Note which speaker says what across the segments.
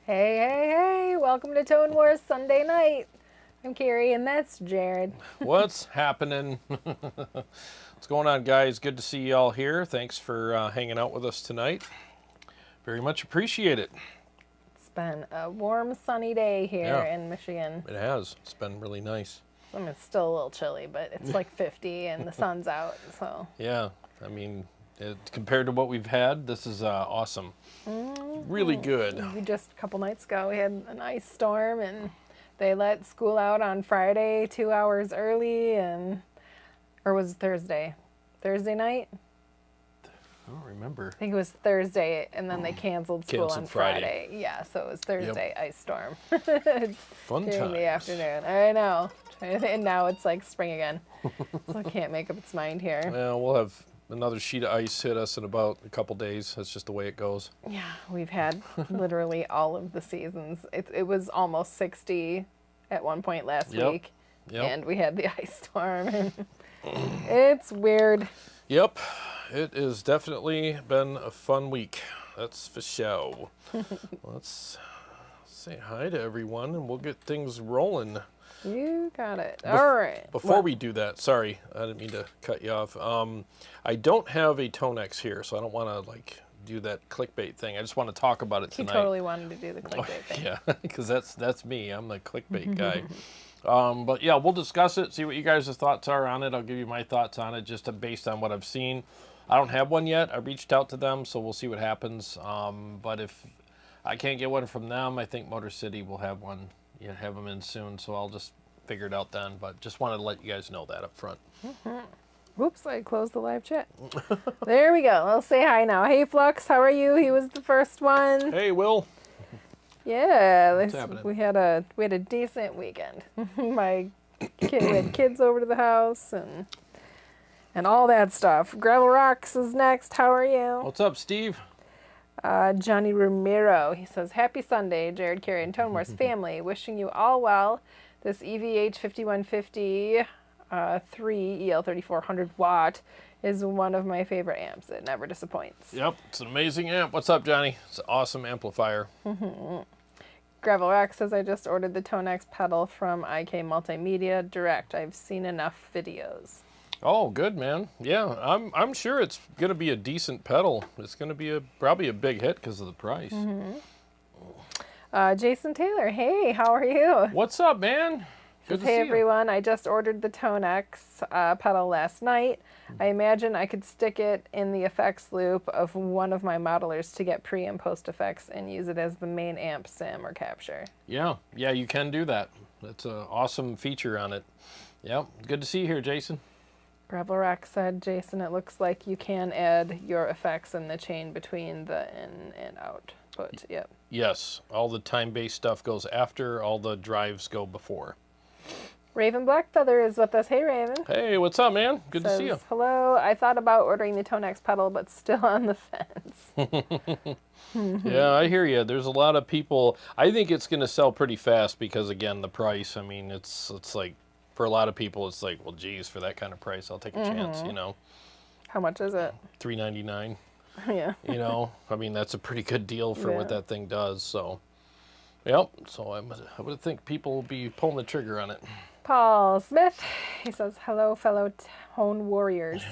Speaker 1: Hey, hey, hey, welcome to Tone Wars Sunday night. I'm Carrie and that's Jared.
Speaker 2: What's happening? What's going on, guys? Good to see you all here. Thanks for hanging out with us tonight. Very much appreciate it.
Speaker 1: It's been a warm, sunny day here in Michigan.
Speaker 2: It has. It's been really nice.
Speaker 1: I mean, it's still a little chilly, but it's like 50 and the sun's out, so.
Speaker 2: Yeah, I mean, compared to what we've had, this is awesome. Really good.
Speaker 1: We just, a couple nights ago, we had an ice storm and they let school out on Friday 2 hours early or was it Thursday? Thursday night?
Speaker 2: I don't remember.
Speaker 1: I think it was Thursday, and then they canceled school on
Speaker 2: Friday.
Speaker 1: Yeah, so it was Thursday, ice storm.
Speaker 2: Fun
Speaker 1: During
Speaker 2: times.
Speaker 1: the afternoon. I know. And now it's like spring again. So I can't make up its mind here.
Speaker 2: Well, we'll have another sheet of ice hit us in about a couple days. That's just the way it goes.
Speaker 1: Yeah, we've had literally all of the seasons. It was almost 60 at one point last week.
Speaker 2: Yep.
Speaker 1: And we had the ice storm. And it's weird.
Speaker 2: Yep. It has definitely been a fun week. That's for sure. Let's say hi to everyone and we'll get things rolling.
Speaker 1: You got it. All right.
Speaker 2: Before we do that, sorry, I didn't mean to cut you off. I don't have a ToneX here, so I don't want to like do that clickbait thing. I just want to talk about it tonight.
Speaker 1: He totally wanted to do the clickbait thing.
Speaker 2: Yeah, because that's me. I'm the clickbait guy. But yeah, we'll discuss it, see what you guys' thoughts are on it. I'll give you my thoughts on it just based on what I've seen. I don't have one yet. I reached out to them, so we'll see what happens. But if I can't get one from them, I think Motor City will have one. Have them in soon, so I'll just figure it out then. But just wanted to let you guys know that up front.
Speaker 1: Whoops, I closed the live chat. There we go. I'll say hi now. Hey, Flux, how are you? He was the first one.
Speaker 2: Hey, Will.
Speaker 1: Yeah,
Speaker 2: happening?
Speaker 1: we had a decent weekend. We had kids over to the house and all that stuff. Gravel Rocks is next. How are you?
Speaker 2: What's up, Steve?
Speaker 1: Johnny Romero. He says, "Happy Sunday, Jared, Carrie, and Tone Wars family. Wishing you all well. This EVH 5150 3 EL34 100 watt is one of my favorite amps. It never disappoints."
Speaker 2: Yep, it's an amazing amp. What's up, Johnny? It's an awesome amplifier.
Speaker 1: Gravel Rock says, "I just ordered the ToneX Pedal from IK Multimedia Direct. I've seen enough videos."
Speaker 2: Oh, good, man. Yeah, I'm sure it's gonna be a decent pedal. It's gonna be probably a big hit because of the price.
Speaker 1: Jason Taylor, hey, how are you?
Speaker 2: What's up, man? Good to
Speaker 1: Hey
Speaker 2: see
Speaker 1: everyone, I just ordered the ToneX pedal last night. I imagine I could stick it in the effects loop of one of my modelers to get pre and post effects and use it as the main amp sim or capture.
Speaker 2: you. Yeah, you can do that. That's an awesome feature on it. Yep, good to see you here, Jason.
Speaker 1: Gravel Rock said, "Jason, it looks like you can add your effects in the chain between the in and out." But yep.
Speaker 2: Yes, all the time-based stuff goes after, all the drives go before.
Speaker 1: Raven Blackfeather is with us. Hey, Raven.
Speaker 2: Hey, what's up, man? Good to see you.
Speaker 1: Says, "Hello, I thought about ordering the ToneX pedal, but still on the fence."
Speaker 2: Yeah, I hear you. There's a lot of people. I think it's going to sell pretty fast because, again, the price. I mean, it's like, for a lot of people, it's like, well, geez, for that kind of price, I'll take a chance, you know.
Speaker 1: How much is it?
Speaker 2: $3.99.
Speaker 1: Yeah.
Speaker 2: You know, I mean, that's a pretty good deal for what
Speaker 1: Yeah.
Speaker 2: that thing does. So, yep. So I would think people will be pulling the trigger on it.
Speaker 1: Paul Smith, he says, "Hello, fellow Tone Warriors."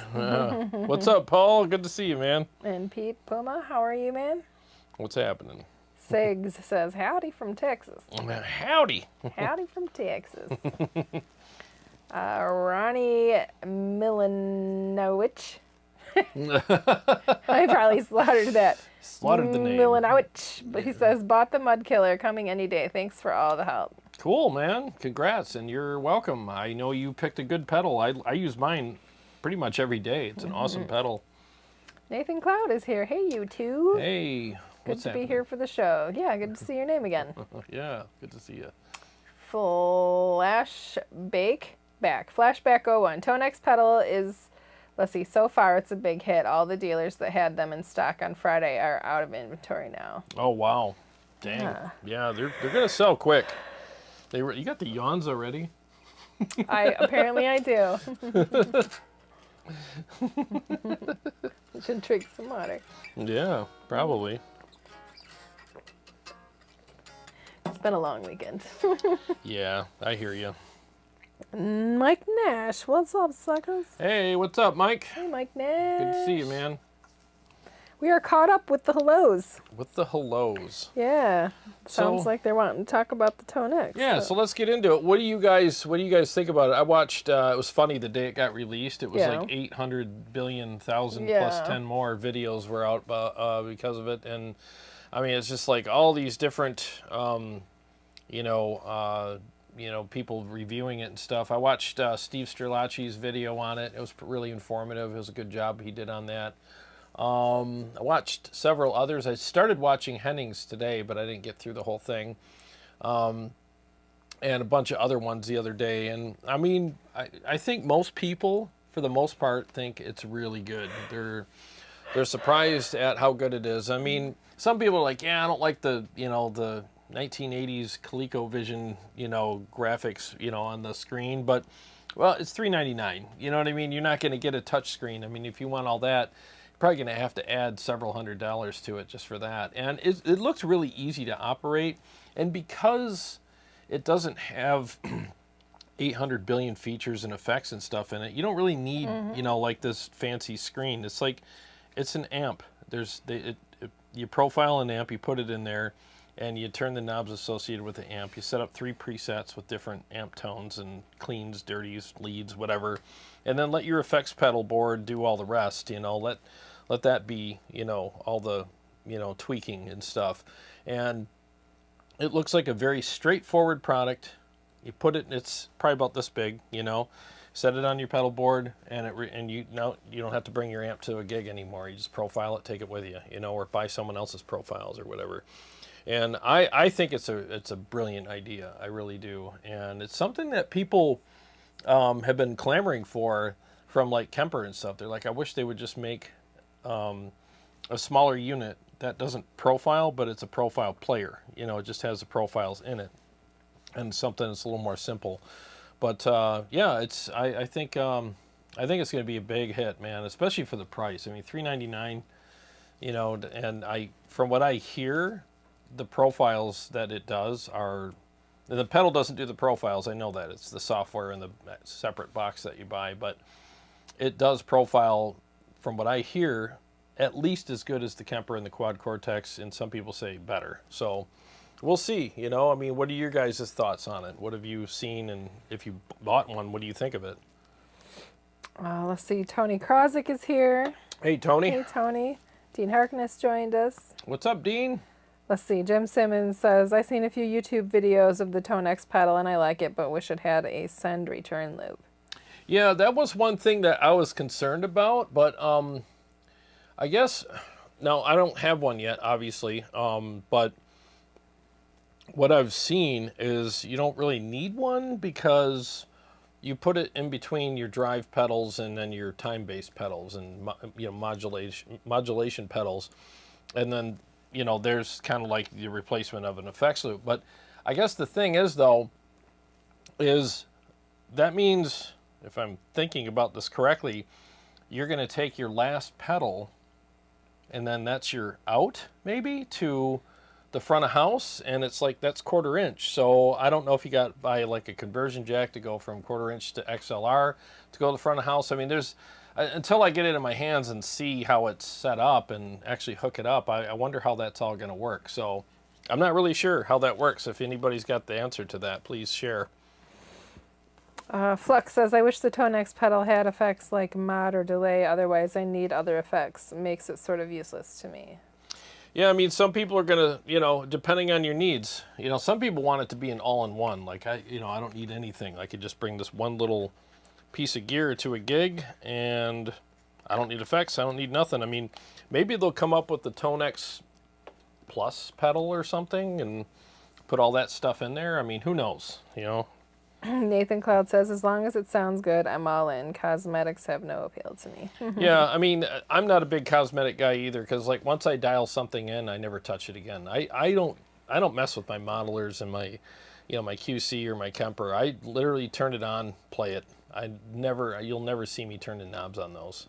Speaker 2: What's up, Paul? Good to see you, man.
Speaker 1: And Pete Puma, how are you, man?
Speaker 2: What's happening?
Speaker 1: Siggs says, "Howdy from Texas."
Speaker 2: Howdy.
Speaker 1: Howdy from Texas. Ronnie Milanowicz. I probably slaughtered that.
Speaker 2: Slaughtered the name.
Speaker 1: Milanowicz. But he says, "Bought the Mud Killer, coming any day. Thanks for all the help."
Speaker 2: Cool, man. Congrats, and you're welcome. I know you picked a good pedal. I use mine pretty much every day. It's an awesome pedal.
Speaker 1: Nathan Cloud is here. Hey, you two.
Speaker 2: Hey,
Speaker 1: Good to be here for the show. Yeah, good to see your name again.
Speaker 2: Yeah, good to see you.
Speaker 1: Flashback 01. ToneX pedal is, let's see, so far it's a big hit. All the dealers that had them in stock on Friday are out of inventory now.
Speaker 2: Oh, wow. Dang. Yeah, they're going to sell quick. You got the yawns already?
Speaker 1: Apparently I do. Should drink some water.
Speaker 2: Yeah, probably.
Speaker 1: been a long weekend.
Speaker 2: Yeah, I hear you.
Speaker 1: Mike Nash, what's up, suckers?
Speaker 2: Hey, what's up, Mike?
Speaker 1: Hey, Mike Nash.
Speaker 2: Good to see you, man.
Speaker 1: We are caught up with the hellos.
Speaker 2: With the hellos.
Speaker 1: Yeah. Sounds
Speaker 2: So-
Speaker 1: like they're wanting to talk about the ToneX.
Speaker 2: Yeah, so let's get into it. What do you guys think about it? I watched. It was funny the day it got released. It was
Speaker 1: Yeah.
Speaker 2: like 800 billion thousand
Speaker 1: Yeah.
Speaker 2: plus 10 more videos were out because of it, and I mean it's just like all these different, people reviewing it and stuff. I watched Steve Strelacci's video on it. It was really informative. It was a good job he did on that. I watched several others. I started watching Henning's today, but I didn't get through the whole thing. And a bunch of other ones the other day. And I mean, I think most people, for the most part, think it's really good. They're surprised at how good it is. I mean, some people are like, yeah, I don't like the 1980s ColecoVision, graphics, on the screen, but well, it's $399. You know what I mean? You're not going to get a touch screen. I mean, if you want all that, probably going to have to add several $100s to it just for that. And it looks really easy to operate. And because it doesn't have 800 billion features and effects and stuff in it, you don't really need, like this fancy screen. It's like, it's an amp. You profile an amp, you put it in there, and you turn the knobs associated with the amp. You set up 3 presets with different amp tones and cleans, dirties, leads, whatever. And then let your effects pedal board do all the rest, let that be, all the, tweaking and stuff. And it looks like a very straightforward product. You put it, it's probably about this big, set it on your pedal board, and you don't have to bring your amp to a gig anymore. You just profile it, take it with you, or buy someone else's profiles or whatever. And I think it's a brilliant idea. I really do. And it's something that people have been clamoring for from like Kemper and stuff. They're like, I wish they would just make a smaller unit that doesn't profile, but it's a profile player. It just has the profiles in it, and something that's a little more simple. But yeah, I think it's going to be a big hit, man, especially for the price. I mean, $399. And from what I hear, the profiles that it does are. The pedal doesn't do the profiles. I know that. It's the software in the separate box that you buy, but it does profile, from what I hear, at least as good as the Kemper and the Quad Cortex, and some people say better. So we'll see. I mean, what are your guys' thoughts on it? What have you seen, and if you bought one, what do you think of it?
Speaker 1: Let's see. Tony Krozik is here.
Speaker 2: Hey, Tony.
Speaker 1: Hey, Tony. Dean Harkness joined us.
Speaker 2: What's up, Dean?
Speaker 1: Let's see. Jim Simmons says, I've seen a few YouTube videos of the ToneX pedal, and I like it, but wish it had a send return loop. Yeah,
Speaker 2: that was one thing that I was concerned about, but I guess, now I don't have one yet, obviously, but what I've seen is you don't really need one because you put it in between your drive pedals and then your time-based pedals and modulation pedals, and then there's kind of like the replacement of an effects loop. But I guess the thing is, though, is that means, if I'm thinking about this correctly, you're going to take your last pedal, and then that's your out, maybe, to the front of house, and it's like that's 1/4 inch. So I don't know if you got to buy like a conversion jack to go from 1/4 inch to XLR to go to the front of house. I mean, there's until I get it in my hands and see how it's set up and actually hook it up, I wonder how that's all going to work. So I'm not really sure how that works. If anybody's got the answer to that, please share.
Speaker 1: Flux says, I wish the ToneX pedal had effects like mod or delay. Otherwise, I need other effects. Makes it sort of useless to me.
Speaker 2: Yeah, I mean, some people are going to, depending on your needs, some people want it to be an all-in-one. Like, I don't need anything. I could just bring this one little piece of gear to a gig, and I don't need effects. I don't need nothing. I mean, maybe they'll come up with the ToneX Plus pedal or something and put all that stuff in there. I mean, who knows,
Speaker 1: Nathan Cloud says, as long as it sounds good, I'm all in. Cosmetics have no appeal to me.
Speaker 2: Yeah, I mean, I'm not a big cosmetic guy either, because like once I dial something in, I never touch it again. I don't mess with my modelers and my my QC or my Kemper. I literally turn it on, play it. You'll never see me turn the knobs on those.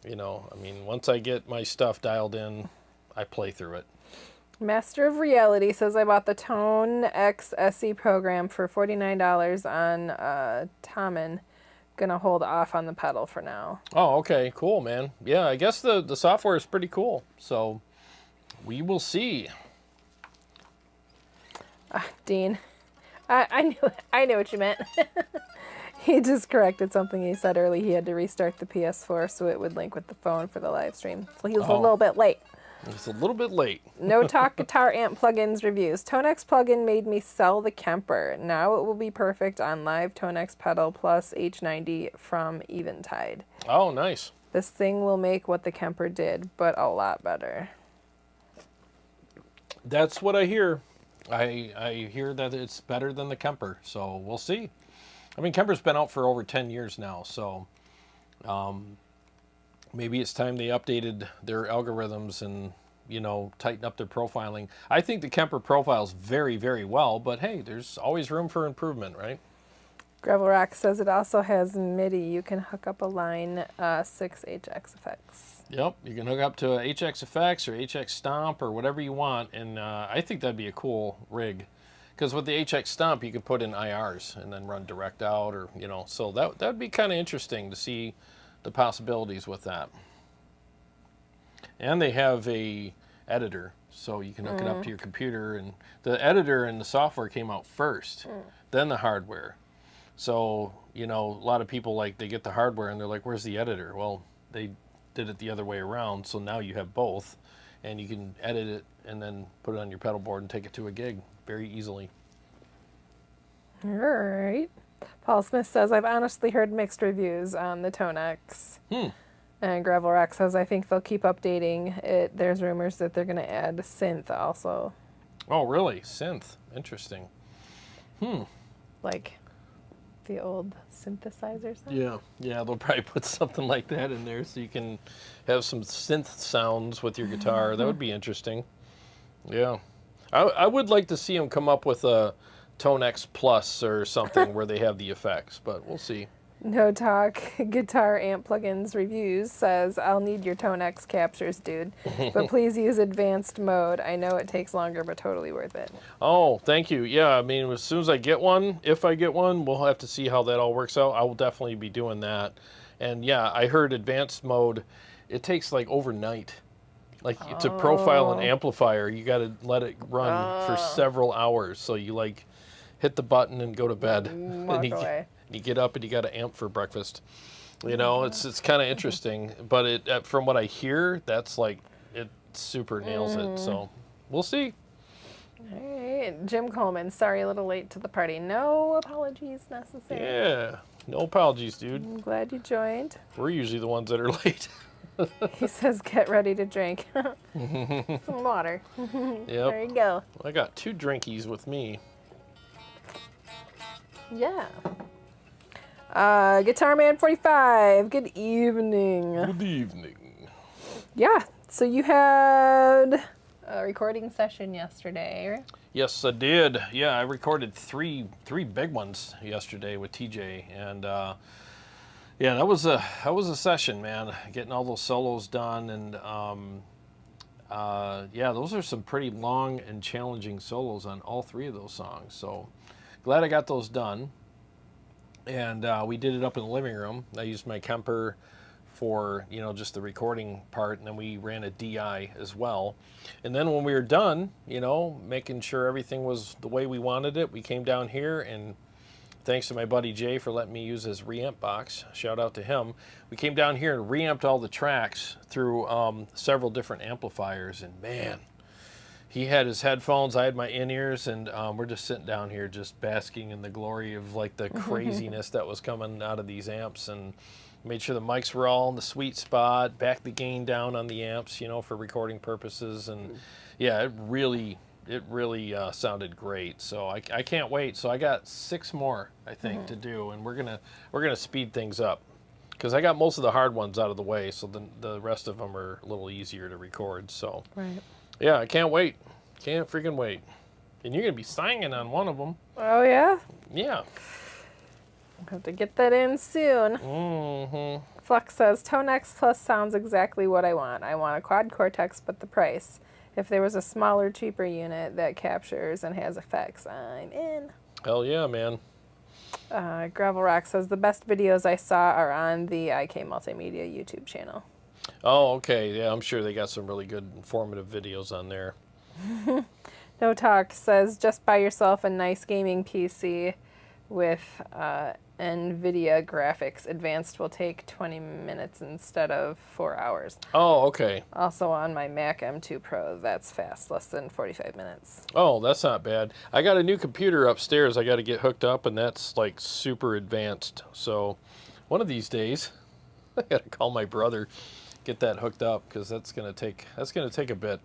Speaker 2: I mean, once I get my stuff dialed in, I play through it.
Speaker 1: Master of Reality says I bought the ToneX SE program for $49 on Tommen. Gonna hold off on the pedal for now.
Speaker 2: Oh, okay, cool, man. Yeah, I guess the software is pretty cool. So we will see.
Speaker 1: Dean, I knew what you meant. He just corrected something he said early. He had to restart the PS4 so it would link with the phone for the live stream. So he was a little bit late.
Speaker 2: It's a little bit late.
Speaker 1: No Talk Guitar Amp plugins reviews. ToneX plugin made me sell the Kemper. Now it will be perfect on live ToneX Pedal plus H90 from Eventide.
Speaker 2: Oh, nice.
Speaker 1: This thing will make what the Kemper did, but a lot better.
Speaker 2: That's what I hear. I hear that it's better than the Kemper, so we'll see. I mean, Kemper's been out for over 10 years now, so maybe it's time they updated their algorithms and, you know, tighten up their profiling. I think the Kemper profiles very, very well, but hey, there's always room for improvement, right?
Speaker 1: Gravel Rock says it also has MIDI. You can hook up a line 6 HX effects.
Speaker 2: Yep, you can hook up to a HX Effects or HX Stomp or whatever you want, and I think that'd be a cool rig. Because with the HX Stomp, you could put in IRs and then run direct out, or, you know, so that'd be kind of interesting to see the possibilities with that. And they have a editor, so you can hook it up to your computer, and the editor and the software came out first, then the hardware. So, you know, a lot of people, like, they get the hardware and they're like, where's the editor? Well, they did it the other way around, so now you have both, and you can edit it and then put it on your pedal board and take it to a gig very easily.
Speaker 1: All right. Paul Smith says, I've honestly heard mixed reviews on the ToneX. And Gravel Rock says, I think they'll keep updating it. There's rumors that they're going to add synth also.
Speaker 2: Oh, really? Synth. Interesting.
Speaker 1: Like the old synthesizer sound?
Speaker 2: Yeah, they'll probably put something like that in there so you can have some synth sounds with your guitar. That would be interesting. Yeah. I would like to see them come up with a ToneX Plus or something where they have the effects, but we'll see.
Speaker 1: No Talk Guitar Amp Plugins Reviews says, I'll need your ToneX captures, dude. But please use advanced mode. I know it takes longer, but totally worth it.
Speaker 2: Oh, thank you. Yeah, I mean, as soon as I get one, if I get one, we'll have to see how that all works out. I will definitely be doing that. And yeah, I heard advanced mode, it takes like overnight. Like to profile an amplifier, you got to let it run for several hours. So you like hit the button and go to bed.
Speaker 1: Walk away.
Speaker 2: You get up and you got to amp for breakfast. You know, it's kind of interesting. But it from what I hear, that's like, it super nails it. So we'll see.
Speaker 1: All right. Jim Coleman, sorry a little late to the party. No apologies necessary.
Speaker 2: Yeah, no apologies, dude.
Speaker 1: I'm glad you joined.
Speaker 2: We're usually the ones that are late.
Speaker 1: He says, get ready to drink. Some water.
Speaker 2: Yep.
Speaker 1: There you go.
Speaker 2: I got 2 drinkies with me.
Speaker 1: Yeah. Guitar Man 45, good evening.
Speaker 2: Good evening.
Speaker 1: Yeah, so you had a recording session yesterday, right?
Speaker 2: Yes, I did. Yeah, I recorded three big ones yesterday with TJ, and yeah, that was a session, man. Getting all those solos done, and yeah, those are some pretty long and challenging solos on all 3 of those songs. So glad I got those done. And we did it up in the living room. I used my Kemper for, you know, just the recording part, and then we ran a DI as well. And then when we were done, you know, making sure everything was the way we wanted it, we came down here, and thanks to my buddy Jay for letting me use his reamp box, shout out to him, we came down here and reamped all the tracks through several different amplifiers, and man, he had his headphones, I had my in-ears, and we're just sitting down here just basking in the glory of like the craziness that was coming out of these amps, and made sure the mics were all in the sweet spot, backed the gain down on the amps, you know, for recording purposes, and yeah, it really sounded great. So I can't wait. So I got 6 more, I think, to do, and we're gonna speed things up because I got most of the hard ones out of the way, so the rest of them are a little easier to record. So
Speaker 1: Right.
Speaker 2: yeah, I can't wait. Can't freaking wait. And you're gonna be singing on one of them.
Speaker 1: Oh, yeah?
Speaker 2: Yeah.
Speaker 1: Have to get that in soon. Flux says, ToneX Plus sounds exactly what I want. I want a quad Cortex, but the price. If there was a smaller, cheaper unit that captures and has effects, I'm in.
Speaker 2: Hell yeah, man.
Speaker 1: Gravel Rock says, the best videos I saw are on the IK Multimedia YouTube channel.
Speaker 2: Oh, okay. Yeah, I'm sure they got some really good informative videos on there.
Speaker 1: No Talk says, just buy yourself a nice gaming PC with NVIDIA graphics. Advanced will take 20 minutes instead of 4 hours.
Speaker 2: Oh, okay.
Speaker 1: Also on my Mac M2 Pro, that's fast, less than 45 minutes.
Speaker 2: Oh, that's not bad. I got a new computer upstairs I got to get hooked up, and that's like super advanced. So one of these days, I got to call my brother, get that hooked up, because that's gonna take a bit.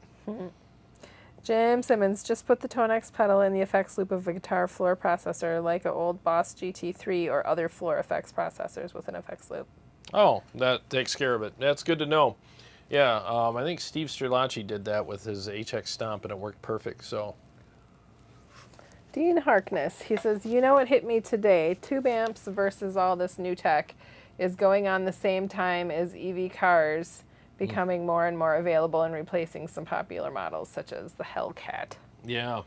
Speaker 1: Jim Simmons, just put the ToneX pedal in the effects loop of a guitar floor processor like an old Boss GT3 or other floor effects processors with an effects loop.
Speaker 2: Oh, that takes care of it. That's good to know. Yeah, I think Steve Strelacci did that with his HX Stomp, and it worked perfect. So,
Speaker 1: Dean Harkness, he says, you know what hit me today? Tube amps versus all this new tech is going on the same time as EV cars becoming more and more available and replacing some popular models such as the Hellcat.
Speaker 2: yeah.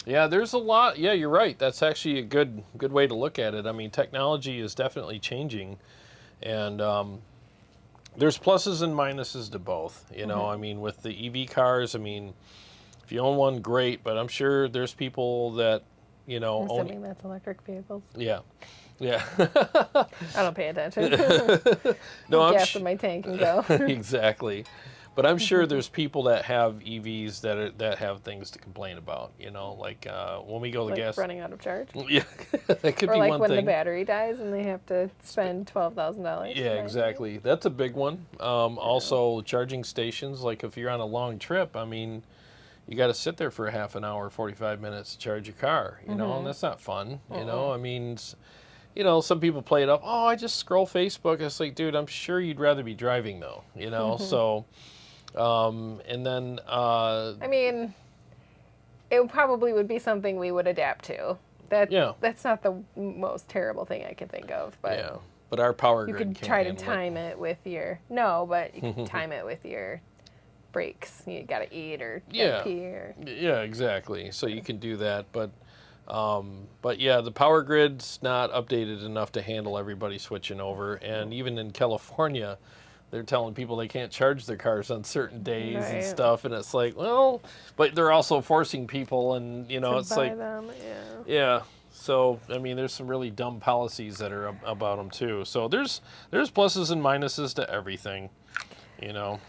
Speaker 2: Yeah, there's a lot. Yeah, you're right. That's actually a good way to look at it. I mean, technology is definitely changing, and there's pluses and minuses to both. You know, I mean, with the EV cars, I mean, if you own one, great, but I'm sure there's people that, you know,
Speaker 1: I'm assuming that's electric vehicles.
Speaker 2: Yeah. Yeah.
Speaker 1: I don't pay attention.
Speaker 2: No, I'm
Speaker 1: gas in my tank and go.
Speaker 2: Exactly. But I'm sure there's people that have EVs that have things to complain about. You know, like when we go to
Speaker 1: like
Speaker 2: gas,
Speaker 1: running out of charge.
Speaker 2: Yeah, that could
Speaker 1: Or
Speaker 2: be
Speaker 1: like
Speaker 2: one
Speaker 1: when
Speaker 2: thing.
Speaker 1: the battery dies and they have to spend $12,000.
Speaker 2: Yeah, exactly. That's a big one. Also, charging stations. Like if you're on a long trip, I mean, you got to sit there for a half an hour, 45 minutes to charge your car. You know, and that's not fun. You know, I mean. You know, some people play it up. Oh, I just scroll Facebook. It's like, dude, I'm sure you'd rather be driving, though. You know, so, and then.
Speaker 1: I mean, it probably would be something we would adapt to. That's not the most terrible thing I can think of, but
Speaker 2: yeah, but our power
Speaker 1: you
Speaker 2: grid
Speaker 1: could
Speaker 2: can't
Speaker 1: try to
Speaker 2: handle
Speaker 1: time it with your but you can time it with your breaks. You got to eat or pee or.
Speaker 2: Yeah, exactly. So you can do that, but yeah, the power grid's not updated enough to handle everybody switching over. And even in California, they're telling people they can't charge their cars on certain days and stuff. And it's like, well, but they're also forcing people, and you know,
Speaker 1: to
Speaker 2: it's
Speaker 1: buy
Speaker 2: like,
Speaker 1: them,
Speaker 2: yeah. So I mean, there's some really dumb policies that are about them too. So there's pluses and minuses to everything, you know.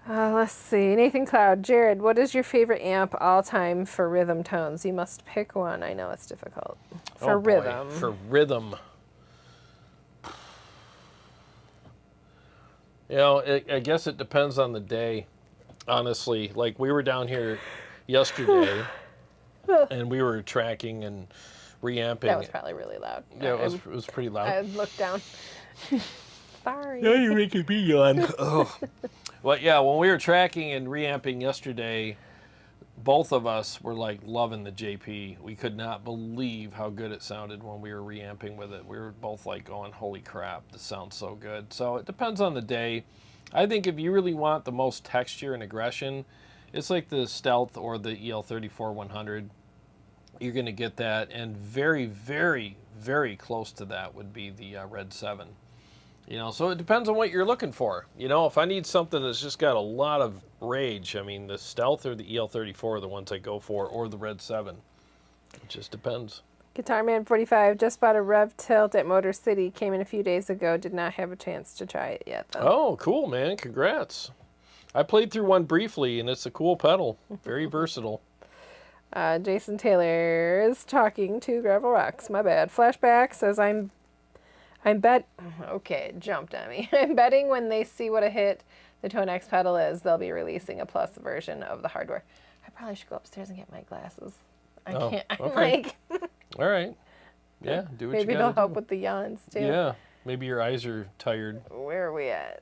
Speaker 1: Let's see. Nathan Cloud. Jared, what is your favorite amp all time for rhythm tones? You must pick one. I know it's difficult. For rhythm.
Speaker 2: For rhythm. You know, I guess it depends on the day, honestly. Like, we were down here yesterday, and we were tracking and reamping.
Speaker 1: That was probably really loud.
Speaker 2: Yeah, it was pretty loud.
Speaker 1: I looked down. Sorry.
Speaker 2: Now you're making me yawn. Oh. Well, yeah, when we were tracking and reamping yesterday, both of us were like loving the JP. We could not believe how good it sounded when we were reamping with it. We were both like going, holy crap, this sounds so good. So it depends on the day. I think if you really want the most texture and aggression, it's like the Stealth or the EL34 100. You're going to get that. And very, very, very close to that would be the Red 7. You know, so it depends on what you're looking for. You know, if I need something that's just got a lot of rage, I mean, the Stealth or the EL34 are the ones I go for, or the Red 7. It just depends.
Speaker 1: Guitar Man 45 just bought a Rev Tilt at Motor City. Came in a few days ago. Did not have a chance to try it yet, though.
Speaker 2: Oh, cool, man. Congrats. I played through one briefly, and it's a cool pedal. Very versatile.
Speaker 1: Jason Taylor is talking to Gravel Rocks. My bad. Flashback says okay, it jumped on me. I'm betting when they see what a hit the ToneX pedal is, they'll be releasing a plus version of the hardware. I probably should go upstairs and get my glasses. I can't. I'm
Speaker 2: okay.
Speaker 1: like.
Speaker 2: All right. Yeah, do what
Speaker 1: Maybe
Speaker 2: you gotta
Speaker 1: it'll help
Speaker 2: do.
Speaker 1: with the yawns too.
Speaker 2: Yeah, maybe your eyes are tired.
Speaker 1: Where are we at?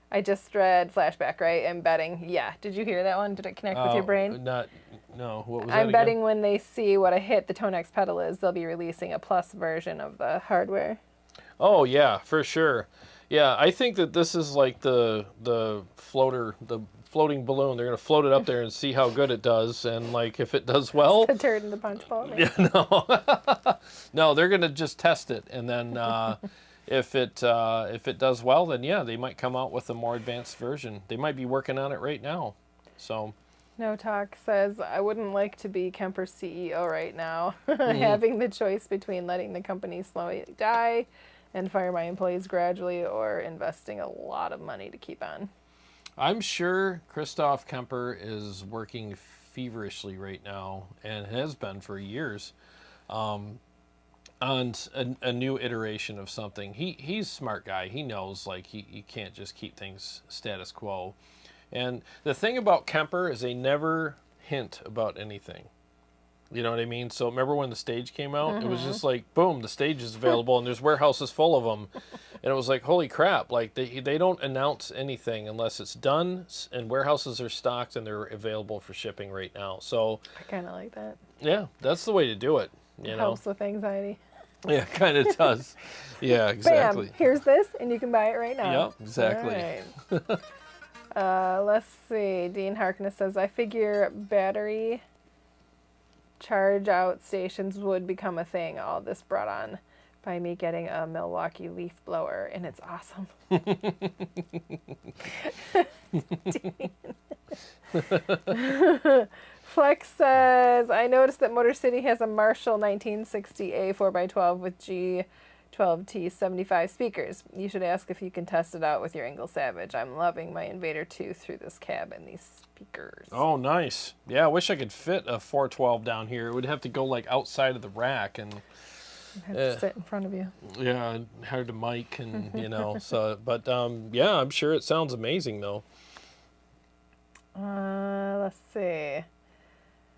Speaker 1: I just read Flashback, right? I'm betting. Yeah. Did you hear that one? Did it connect with your brain?
Speaker 2: No. What was that
Speaker 1: I'm
Speaker 2: again?
Speaker 1: betting when they see what a hit the ToneX pedal is, they'll be releasing a plus version of the hardware.
Speaker 2: Oh, yeah, for sure. Yeah, I think that this is like the floating balloon. They're gonna float it up there and see how good it does, and like if it does well,
Speaker 1: The turd in the punch bowl. Maybe.
Speaker 2: yeah, no, no, they're gonna just test it, and then if it does well, then yeah, they might come out with a more advanced version. They might be working on it right now, so.
Speaker 1: No Talk says, I wouldn't like to be Kemper's CEO right now. Having the choice between letting the company slowly die and fire my employees gradually or investing a lot of money to keep on.
Speaker 2: I'm sure Christoph Kemper is working feverishly right now, and has been for years, on a new iteration of something. He's a smart guy. He knows like he can't just keep things status quo. And the thing about Kemper is they never hint about anything. You know what I mean? So remember when the stage came out? It was just like, boom, the stage is available and there's warehouses full of them. And it was like, holy crap, like they don't announce anything unless it's done and warehouses are stocked and they're available for shipping right now. So
Speaker 1: I kind of like that.
Speaker 2: yeah, that's the way to do it. You know?
Speaker 1: Helps with anxiety.
Speaker 2: Yeah, kind of does. Yeah, exactly.
Speaker 1: Bam, here's this and you can buy it right now.
Speaker 2: Yep, exactly.
Speaker 1: All right. Let's see. Dean Harkness says, I figure battery charge out stations would become a thing. All this brought on by me getting a Milwaukee leaf blower, and it's awesome. Flex says, I noticed that Motor City has a Marshall 1960A 4x12 with G12T 75 speakers. You should ask if you can test it out with your Engel Savage. I'm loving my Invader 2 through this cab and these speakers.
Speaker 2: Oh, nice. Yeah, I wish I could fit a 412 down here. It would have to go like outside of the rack, and
Speaker 1: I have to sit in front of you.
Speaker 2: yeah, hard to mic, and you know. So, but yeah, I'm sure it sounds amazing though.
Speaker 1: Let's see.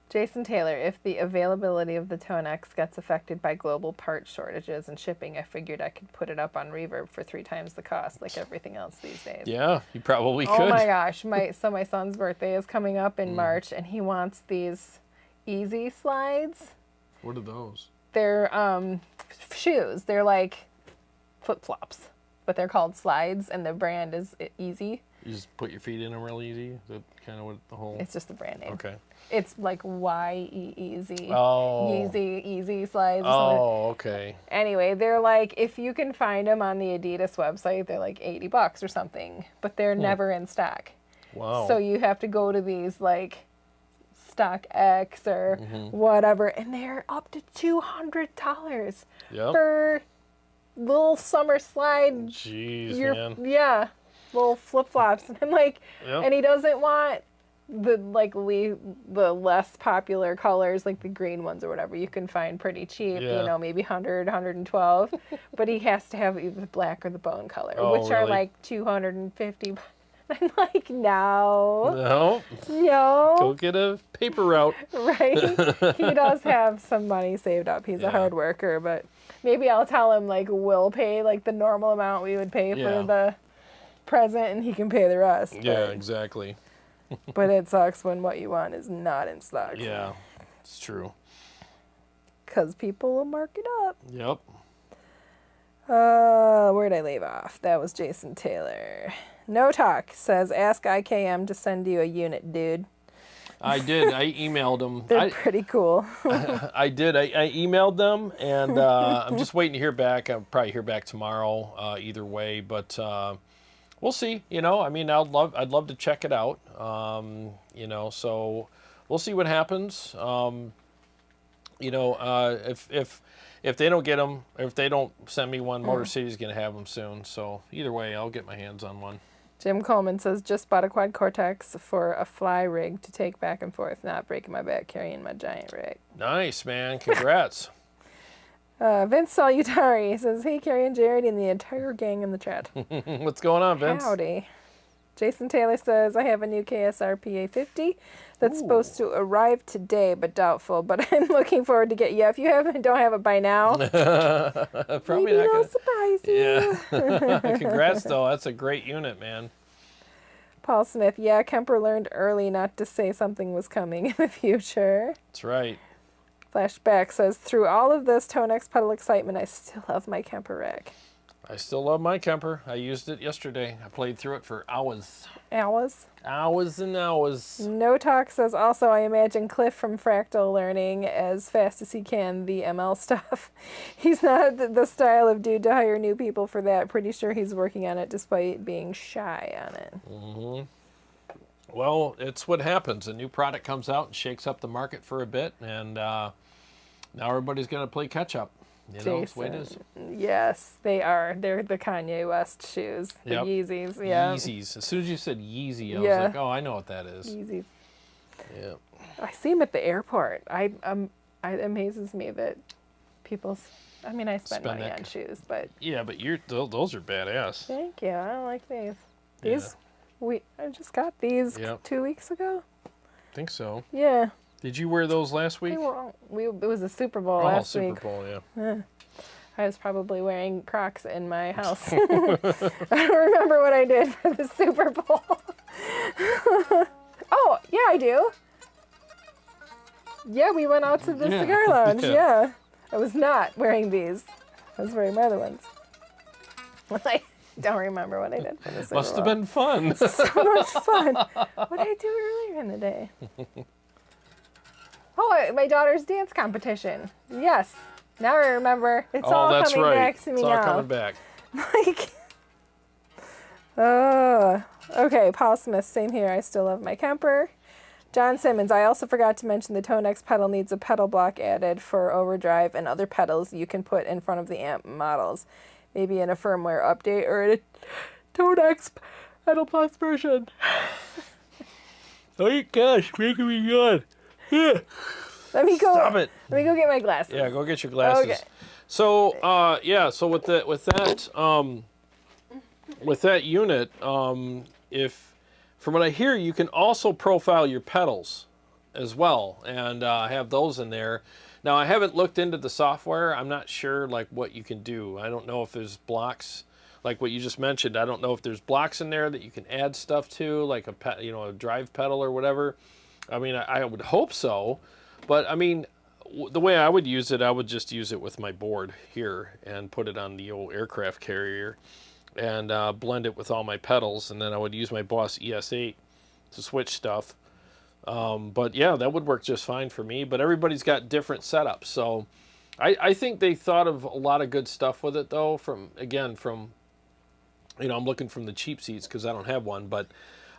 Speaker 1: Jason Taylor, if the availability of the ToneX gets affected by global part shortages and shipping, I figured I could put it up on Reverb for 3 times the cost, like everything else these days.
Speaker 2: Yeah, you probably could.
Speaker 1: Oh my gosh, my son's birthday is coming up in March, and he wants these easy slides.
Speaker 2: What are those?
Speaker 1: They're shoes. They're like flip-flops, but they're called slides, and the brand is Easy.
Speaker 2: You just put your feet in them real easy? Is that kind of what the whole...
Speaker 1: It's just the brand name.
Speaker 2: Okay.
Speaker 1: It's like Y-E-E-Z.
Speaker 2: Oh.
Speaker 1: Yeezy, Easy slides.
Speaker 2: Oh, okay.
Speaker 1: Anyway, they're like, if you can find them on the Adidas website, they're like $80 or something, but they're never in stock.
Speaker 2: Wow.
Speaker 1: So you have to go to these like Stock X or whatever, and they're up to $200
Speaker 2: Yep.
Speaker 1: for little summer slide.
Speaker 2: Jeez, man.
Speaker 1: Yeah, little flip-flops. And I'm like,
Speaker 2: Yep.
Speaker 1: and he doesn't want the the less popular colors, like the green ones or whatever you can find pretty cheap,
Speaker 2: Yeah.
Speaker 1: you know, maybe 100, 112, but he has to have either the black or the bone color,
Speaker 2: Oh,
Speaker 1: which are
Speaker 2: really?
Speaker 1: like 250. I'm like, no,
Speaker 2: No. Go
Speaker 1: no,
Speaker 2: get a paper route.
Speaker 1: right? He does have some money saved up. He's a hard worker, but maybe I'll tell him like we'll pay like the normal amount we would pay
Speaker 2: Yeah.
Speaker 1: for the present, and he can pay the rest.
Speaker 2: Yeah,
Speaker 1: but-
Speaker 2: exactly.
Speaker 1: But it sucks when what you want is not in stock.
Speaker 2: Yeah, it's true.
Speaker 1: Because people will mark it up.
Speaker 2: Yep.
Speaker 1: Where'd I leave off? That was Jason Taylor. No Talk says, ask IKM to send you a unit, dude.
Speaker 2: I did. I emailed them.
Speaker 1: They're pretty cool.
Speaker 2: I did. I emailed them, and I'm just waiting to hear back. I'll probably hear back tomorrow, either way. But we'll see. You know, I mean, I'd love to check it out. You know, so we'll see what happens. You know, if they don't get them, if they don't send me one, Motor City's gonna have them soon. So either way, I'll get my hands on one.
Speaker 1: Jim Coleman says, just bought a quad Cortex for a fly rig to take back and forth, not breaking my back carrying my giant rig.
Speaker 2: Nice, man. Congrats.
Speaker 1: Vince Salutari says, hey, Carrie and Jared and the entire gang in the chat.
Speaker 2: What's going on, Vince?
Speaker 1: Howdy. Jason Taylor says, I have a new KSR PA50 that's supposed to arrive today, but doubtful. But I'm looking forward to get. Yeah, if you don't have it by now,
Speaker 2: Probably
Speaker 1: maybe
Speaker 2: not
Speaker 1: it'll
Speaker 2: gonna.
Speaker 1: surprise you.
Speaker 2: Yeah. Congrats, though. That's a great unit, man.
Speaker 1: Paul Smith, yeah, Kemper learned early not to say something was coming in the future.
Speaker 2: That's right.
Speaker 1: Flashback says, through all of this ToneX Pedal excitement, I still love my Kemper rack.
Speaker 2: I still love my Kemper. I used it yesterday. I played through it for hours.
Speaker 1: Hours.
Speaker 2: Hours and hours.
Speaker 1: No Talk says also, I imagine Cliff from Fractal learning as fast as he can the ML stuff. He's not the style of dude to hire new people for that. Pretty sure he's working on it despite being shy on it.
Speaker 2: Mm-hmm. Well, it's what happens. A new product comes out and shakes up the market for a bit, and now everybody's going to play catch up. You know, that's the way it is.
Speaker 1: Yes, they are. They're the Kanye West shoes. The Yeezys. Yeah.
Speaker 2: Yeezys. As soon as you said Yeezy, I was like, oh, I know what that is.
Speaker 1: Yeezys.
Speaker 2: Yeah.
Speaker 1: I see them at the airport. It amazes me that people. I mean, I spend money on shoes, but
Speaker 2: yeah, but those are badass.
Speaker 1: Thank you. I like these. I just got these 2 weeks ago.
Speaker 2: I think so.
Speaker 1: Yeah.
Speaker 2: Did you wear those last week?
Speaker 1: It was a Super Bowl last week.
Speaker 2: Super Bowl, yeah.
Speaker 1: I was probably wearing Crocs in my house. I don't remember what I did for the Super Bowl. Oh, yeah, I do. Yeah, we went out to the cigar lounge, yeah. I was not wearing these. I was wearing my other ones. I don't remember what I did for the Super Bowl.
Speaker 2: Must have been fun.
Speaker 1: So much fun. What did I do earlier in the day? Oh, my daughter's dance competition. Yes. Now I remember. It's all coming back to me now.
Speaker 2: It's all coming back.
Speaker 1: Okay, Paul Smith, same here. I still love my Kemper. John Simmons, I also forgot to mention the ToneX pedal needs a pedal block added for overdrive and other pedals you can put in front of the amp models. Maybe in a firmware update or in a ToneX Pedal Plus version.
Speaker 2: Oh gosh, making me good. Yeah.
Speaker 1: Let me go.
Speaker 2: Stop it.
Speaker 1: Let me go get my glasses.
Speaker 2: Yeah, go get your glasses.
Speaker 1: Okay.
Speaker 2: So, so with that unit, if from what I hear, you can also profile your pedals as well and have those in there. Now, I haven't looked into the software. I'm not sure like what you can do. I don't know if there's blocks like what you just mentioned. I don't know if there's blocks in there that you can add stuff to, like a drive pedal or whatever. I mean, I would hope so, but I mean, the way I would use it, I would just use it with my board here and put it on the old aircraft carrier and blend it with all my pedals, and then I would use my Boss ES8 to switch stuff. But yeah, that would work just fine for me, but everybody's got different setups, so I think they thought of a lot of good stuff with it, though, from, you know, I'm looking from the cheap seats because I don't have one, but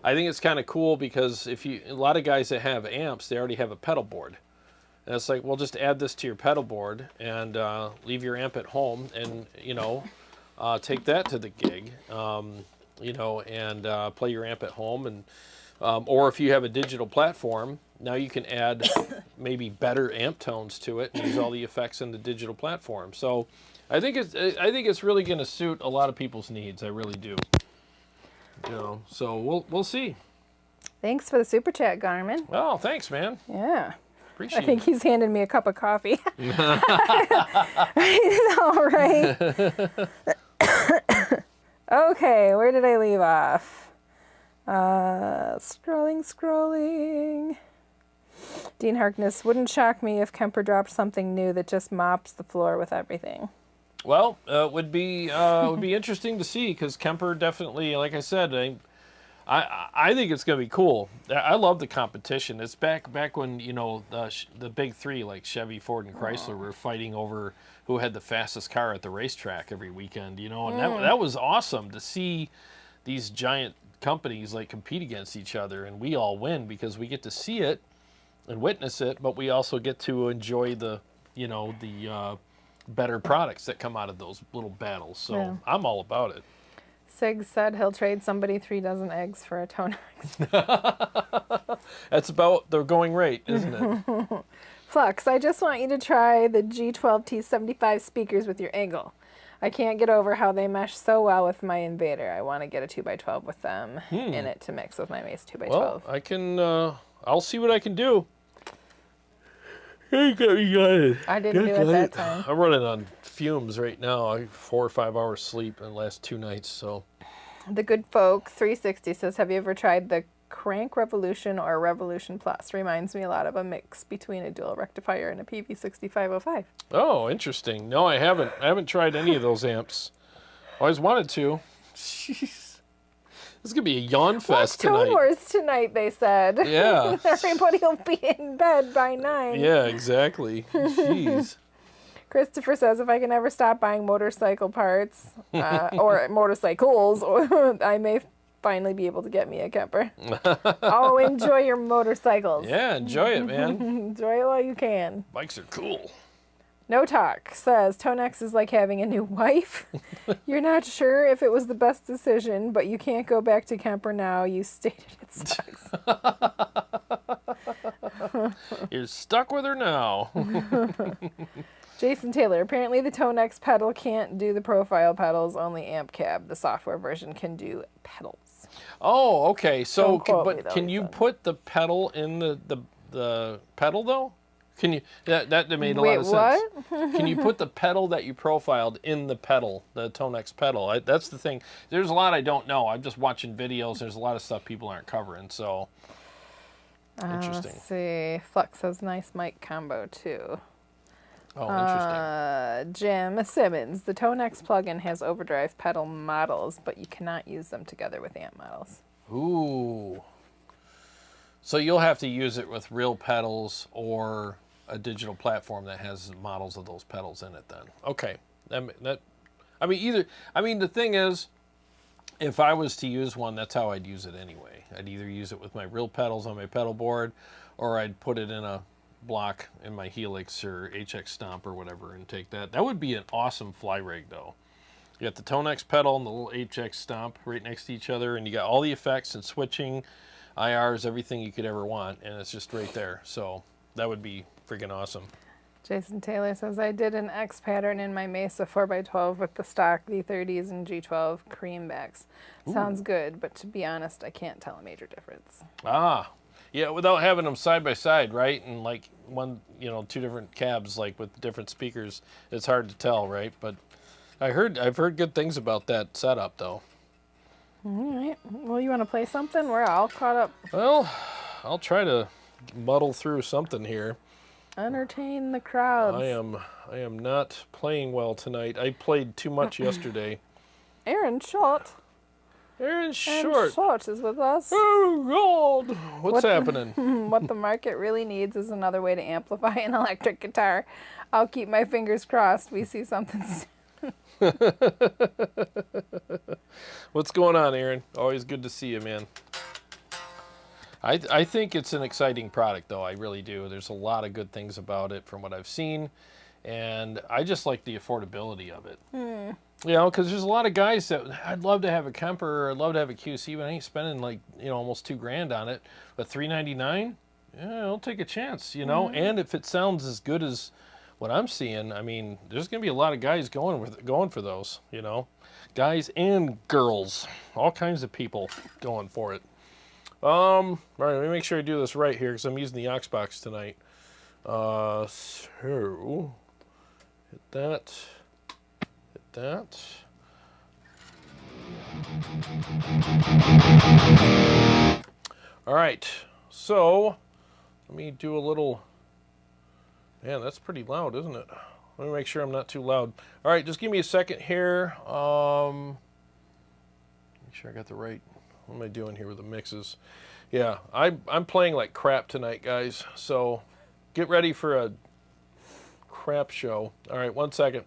Speaker 2: I think it's kind of cool because a lot of guys that have amps, they already have a pedal board. And it's like, well, just add this to your pedal board and leave your amp at home and, you know, take that to the gig, you know, and play your amp at home. And or if you have a digital platform, now you can add maybe better amp tones to it and use all the effects in the digital platform. So I think it's really going to suit a lot of people's needs. I really do. You know, so we'll see. Thanks
Speaker 1: for the super chat, Garmin.
Speaker 2: Oh, thanks, man.
Speaker 1: Yeah.
Speaker 2: Appreciate
Speaker 1: I think he's handed me a cup of coffee. I know, right? Okay, where did I leave off? Scrolling. Dean Harkness, wouldn't shock me if Kemper dropped something new that just mops the floor with everything.
Speaker 2: Well, it would be interesting to see because Kemper definitely, like I said, I think it's going to be cool. I love the competition. It's back when, you know, the big three like Chevy, Ford, and Chrysler were fighting over who had the fastest car at the racetrack every weekend, you know, and that was awesome to see these giant companies like compete against each other, and we all win because we get to see it and witness it, but we also get to enjoy the, you know, the better products that come out of those little battles. So yeah. I'm all about it.
Speaker 1: Sig said he'll trade somebody 3 dozen eggs for a Tonex.
Speaker 2: That's about the going rate, isn't it?
Speaker 1: Flux, I just want you to try the G12T75 speakers with your angle. I can't get over how they mesh so well with my Invader. I want to get a 2x12 with them in it to mix with my Mace 2x12.
Speaker 2: Well, I can, I'll see what I can do. I didn't
Speaker 1: do it that time.
Speaker 2: I'm running on fumes right now. I have 4 or 5 hours sleep in the last 2 nights. So,
Speaker 1: The Good Folk 360 says, have you ever tried the Crank Revolution or Revolution Plus? Reminds me a lot of a mix between a dual rectifier and a PV6505.
Speaker 2: Oh, interesting. No, I haven't. I haven't tried any of those amps. Always wanted to. Jeez. This is going to be a yawn fest
Speaker 1: Tone
Speaker 2: tonight.
Speaker 1: Wars tonight, they said.
Speaker 2: Yeah.
Speaker 1: Everybody will be in bed by 9.
Speaker 2: Yeah, exactly. Jeez.
Speaker 1: Christopher says, if I can ever stop buying motorcycle parts or motorcycles, I may finally be able to get me a Kemper. Oh, enjoy your motorcycles.
Speaker 2: Yeah, enjoy it, man.
Speaker 1: Enjoy it while you can.
Speaker 2: Bikes are cool.
Speaker 1: No Talk says, Tonex is like having a new wife. You're not sure if it was the best decision, but you can't go back to Kemper now. You stated it sucks.
Speaker 2: You're stuck with her now.
Speaker 1: Jason Taylor, apparently the Tonex pedal can't do the profile pedals, only amp cab. The software version can do pedals.
Speaker 2: Oh, okay. So,
Speaker 1: Don't quote me,
Speaker 2: but
Speaker 1: though,
Speaker 2: can
Speaker 1: he
Speaker 2: you
Speaker 1: said.
Speaker 2: put the pedal in the pedal though? Can you? That made a
Speaker 1: Wait,
Speaker 2: lot of sense.
Speaker 1: what?
Speaker 2: Can you put the pedal that you profiled in the pedal, the Tonex pedal? That's the thing. There's a lot I don't know. I'm just watching videos. There's a lot of stuff people aren't covering. So interesting.
Speaker 1: Let's see. Flex has nice mic combo too.
Speaker 2: Oh, interesting.
Speaker 1: Jim Simmons, the Tonex plugin has overdrive pedal models, but you cannot use them together with amp models.
Speaker 2: Ooh. So you'll have to use it with real pedals or a digital platform that has models of those pedals in it then. Okay. The thing is, if I was to use one, that's how I'd use it anyway. I'd either use it with my real pedals on my pedal board, or I'd put it in a block in my HELIX or HX Stomp or whatever and take that. That would be an awesome fly rig though. You got the Tonex pedal and the little HX Stomp right next to each other, and you got all the effects and switching, IRs, everything you could ever want, and it's just right there. So that would be freaking awesome.
Speaker 1: Jason Taylor says, I did an X pattern in my Mesa 4x12 with the stock V30s and G12 cream backs. Sounds good, but to be honest, I can't tell a major difference.
Speaker 2: Ah, yeah, without having them side by side, right? And like two different cabs, like with different speakers, it's hard to tell, right? But I've heard good things about that setup, though.
Speaker 1: All right. Well, you want to play something? We're all caught up.
Speaker 2: Well, I'll try to muddle through something here.
Speaker 1: Entertain the crowds.
Speaker 2: I am not playing well tonight. I played too much yesterday.
Speaker 1: Aaron Schott.
Speaker 2: Aaron Short.
Speaker 1: Schott is with us.
Speaker 2: Oh, God. What's happening?
Speaker 1: What the market really needs is another way to amplify an electric guitar. I'll keep my fingers crossed we see something soon.
Speaker 2: What's going on, Aaron? Always good to see you, man. I think it's an exciting product, though. I really do. There's a lot of good things about it from what I've seen, and I just like the affordability of it. You know, because there's a lot of guys that I'd love to have a Kemper or I'd love to have a QC, but I ain't spending like almost $2,000 on it. But $399, yeah, I'll take a chance. And if it sounds as good as what I'm seeing, I mean, there's gonna be a lot of guys going for those. Guys and girls, all kinds of people going for it. All right, let me make sure I do this right here because I'm using the aux box tonight. So hit that. All right, so let me do a little. Man, that's pretty loud, isn't it? Let me make sure I'm not too loud. All right, just give me a second here. Make sure I got the right. What am I doing here with the mixes? Yeah, I'm playing like crap tonight, guys. So get ready for a crap show. All right, 1 second.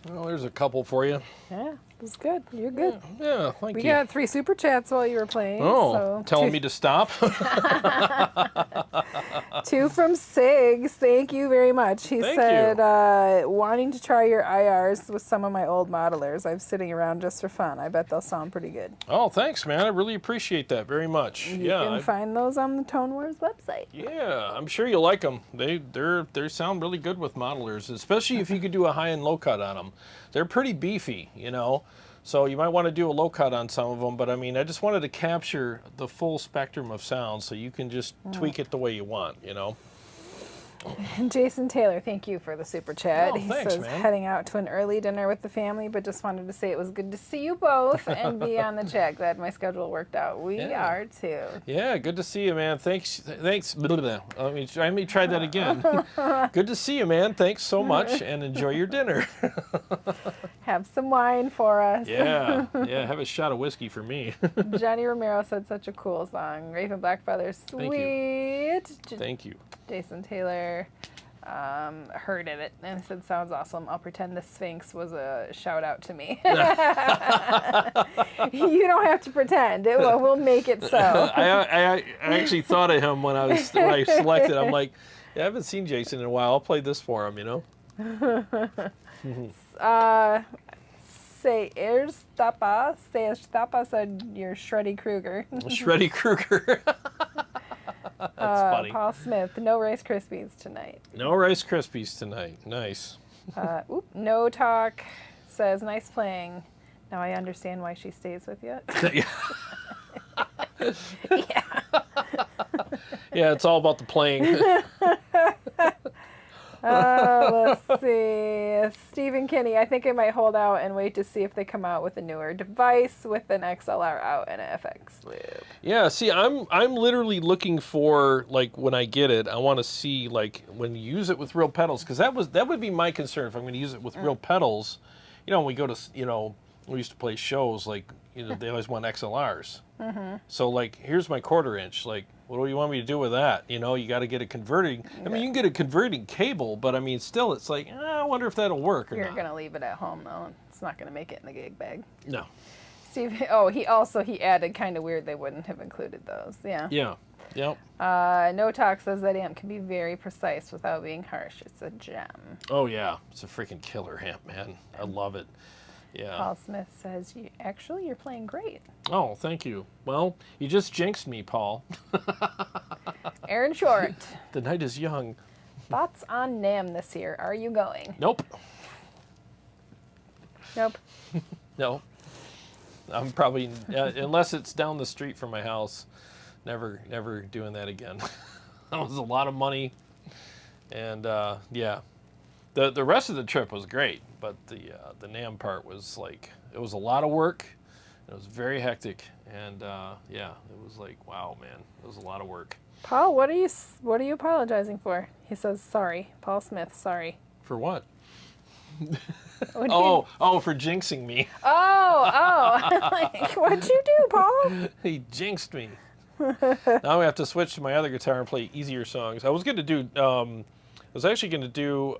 Speaker 2: Well, there's a couple for you.
Speaker 1: Yeah, it was good. You're good.
Speaker 2: Yeah, thank
Speaker 1: We
Speaker 2: you.
Speaker 1: got 3 super chats while you were playing.
Speaker 2: Oh,
Speaker 1: so
Speaker 2: telling me to stop?
Speaker 1: 2 from Sigs. Thank you very much. He
Speaker 2: Thank
Speaker 1: said, wanting to try your IRs with some of my old modelers. I'm sitting around just for fun. I bet they'll sound pretty good.
Speaker 2: Oh, thanks, man. I really appreciate that very much.
Speaker 1: You can find those on the Tone Wars website.
Speaker 2: Yeah, I'm sure you'll like them. They sound really good with modelers, especially if you could do a high and low cut on them. They're pretty beefy, you know. So you might want to do a low cut on some of them, but I mean, I just wanted to capture the full spectrum of sound so you can just tweak it the way you want, you know.
Speaker 1: And Jason Taylor, thank you for the super chat.
Speaker 2: Oh,
Speaker 1: he
Speaker 2: thanks,
Speaker 1: says,
Speaker 2: man.
Speaker 1: heading out to an early dinner with the family, but just wanted to say it was good to see you both and be on the chat. Glad my schedule worked out. We are too.
Speaker 2: Yeah, good to see you, man. Thanks. Blah, blah, blah. Let me try that again. Good to see you, man. Thanks so much, and enjoy your dinner.
Speaker 1: Have some wine for us.
Speaker 2: Yeah, have a shot of whiskey for me.
Speaker 1: Johnny Romero said such a cool song. Raven Black Brothers, sweet.
Speaker 2: Thank you.
Speaker 1: Jason Taylor. heard of it and said, sounds awesome. I'll pretend the Sphinx was a shout out to me. You don't have to pretend. We'll make it so.
Speaker 2: I actually thought of him when I selected. I'm like, yeah, I haven't seen Jason in a while. I'll play this for him, you know?
Speaker 1: Say Estapa said you're Shreddy Krueger.
Speaker 2: Shreddy Krueger. That's funny.
Speaker 1: Paul Smith, no Rice Krispies tonight.
Speaker 2: No Rice Krispies tonight. Nice.
Speaker 1: No Talk says, nice playing. Now I understand why she stays with you. Yeah.
Speaker 2: Yeah, it's all about the playing.
Speaker 1: Let's see. Stephen Kinney, I think I might hold out and wait to see if they come out with a newer device with an XLR out and an FX loop.
Speaker 2: Yeah, see, I'm literally looking for, like, when I get it, I want to see, like, when you use it with real pedals, because that would be my concern if I'm going to use it with real pedals. You know, when we go to, you know, we used to play shows, like, you know, they always want XLRs. So, like, here's my 1/4 inch. Like, what do you want me to do with that? You know, you got to get a converting. I mean, you can get a converting cable, but I mean, still, it's like, I wonder if that'll work or not.
Speaker 1: You're going to leave it at home, though. It's not going to make it in the gig bag.
Speaker 2: No.
Speaker 1: Steve, he added kind of weird they wouldn't have included those. Yeah.
Speaker 2: Yeah. Yep.
Speaker 1: No Talk says that amp can be very precise without being harsh. It's a gem.
Speaker 2: Oh, yeah. It's a freaking killer amp, man. I love it. Yeah.
Speaker 1: Paul Smith says, you're playing great.
Speaker 2: Oh, thank you. Well, you just jinxed me, Paul.
Speaker 1: Aaron Short.
Speaker 2: The night is young.
Speaker 1: Thoughts on NAMM this year? Are you going?
Speaker 2: Nope.
Speaker 1: Nope.
Speaker 2: No. I'm probably, unless it's down the street from my house, never doing that again. That was a lot of money. And, yeah. The rest of the trip was great, but the NAMM part was like, it was a lot of work. It was very hectic, and yeah, it was like, wow, man, it was a lot of work.
Speaker 1: Paul, what are you apologizing for? He says, sorry. Paul Smith, sorry.
Speaker 2: For what?
Speaker 1: Oh,
Speaker 2: for jinxing me.
Speaker 1: Like, what'd you do, Paul?
Speaker 2: He jinxed me. Now I have to switch to my other guitar and play easier songs. I was going to do, I was actually going to do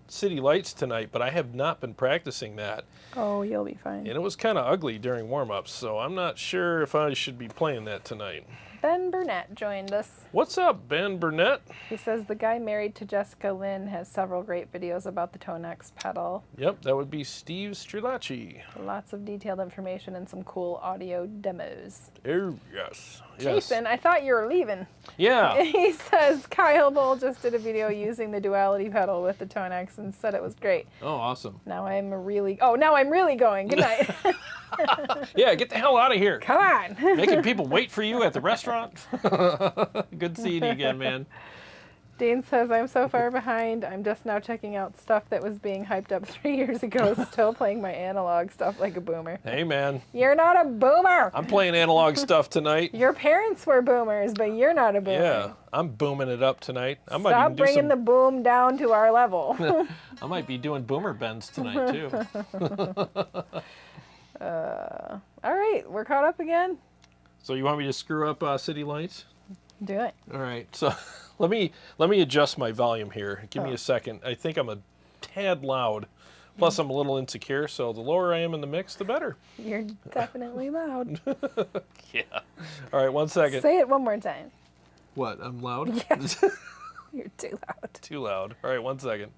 Speaker 2: City Lights tonight, but I have not been practicing that.
Speaker 1: Oh, you'll be fine.
Speaker 2: And it was kind of ugly during warm-ups, so I'm not sure if I should be playing that tonight.
Speaker 1: Ben Burnett joined us.
Speaker 2: What's up, Ben Burnett?
Speaker 1: He says the guy married to Jessica Lynn has several great videos about the ToneX pedal.
Speaker 2: Yep, that would be Steve Strelacci.
Speaker 1: Lots of detailed information and some cool audio demos.
Speaker 2: Oh, yes.
Speaker 1: Jason, I thought you were leaving.
Speaker 2: Yeah.
Speaker 1: He says Kyle Bull just did a video using the duality pedal with the ToneX and said it was great.
Speaker 2: Oh, awesome.
Speaker 1: Now I'm really going. Good night.
Speaker 2: Yeah, get the hell out of here.
Speaker 1: Come on.
Speaker 2: Making people wait for you at the restaurant. Good seeing you again, man.
Speaker 1: Dean says, I'm so far behind. I'm just now checking out stuff that was being hyped up 3 years ago. Still playing my analog stuff like a boomer.
Speaker 2: Hey, man.
Speaker 1: You're not a boomer.
Speaker 2: I'm playing analog stuff tonight.
Speaker 1: Your parents were boomers, but you're not a boomer.
Speaker 2: Yeah, I'm booming it up tonight.
Speaker 1: Stop bringing the boom down to our level.
Speaker 2: I might be doing boomer bends tonight, too.
Speaker 1: All right, we're caught up again.
Speaker 2: So you want me to screw up City Lights?
Speaker 1: Do it.
Speaker 2: All right, so let me adjust my volume here. Give me a second. I think I'm a tad loud. Plus, I'm a little insecure, so the lower I am in the mix, the better.
Speaker 1: You're definitely loud.
Speaker 2: Yeah. All right, 1 second.
Speaker 1: Say it one more time.
Speaker 2: What, I'm loud?
Speaker 1: Yes. You're too loud.
Speaker 2: Too loud. All right, 1 second.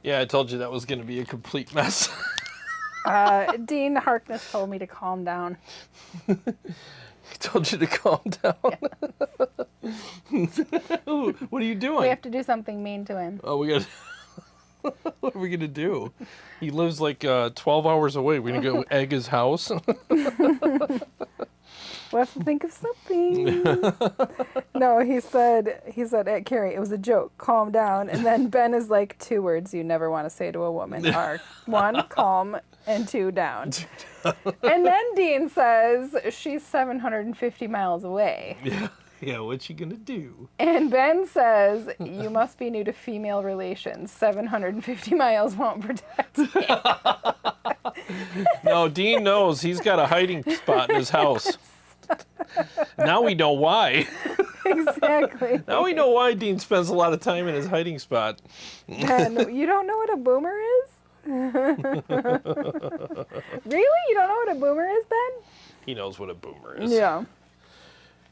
Speaker 2: Yeah, I told you that was going to be a complete mess.
Speaker 1: Dean Harkness told me to calm down.
Speaker 2: He told you to calm down. What are you doing?
Speaker 1: We have to do something mean to him.
Speaker 2: Oh, we got. What are we gonna do? He lives like 12 hours away. We're gonna go egg his house.
Speaker 1: We'll have to think of something. No, he said at Carrie, it was a joke, calm down. And then Ben is like, 2 words you never want to say to a woman are 1, calm, and 2, down. And then Dean says, she's 750 miles away.
Speaker 2: Yeah, what's she gonna do?
Speaker 1: And Ben says, you must be new to female relations. 750 miles won't protect me.
Speaker 2: No, Dean knows he's got a hiding spot in his house. Now we know why.
Speaker 1: Exactly.
Speaker 2: Now we know why Dean spends a lot of time in his hiding spot.
Speaker 1: Ben, you don't know what a boomer is? Really? You don't know what a boomer is, Ben?
Speaker 2: He knows what a boomer is.
Speaker 1: Yeah.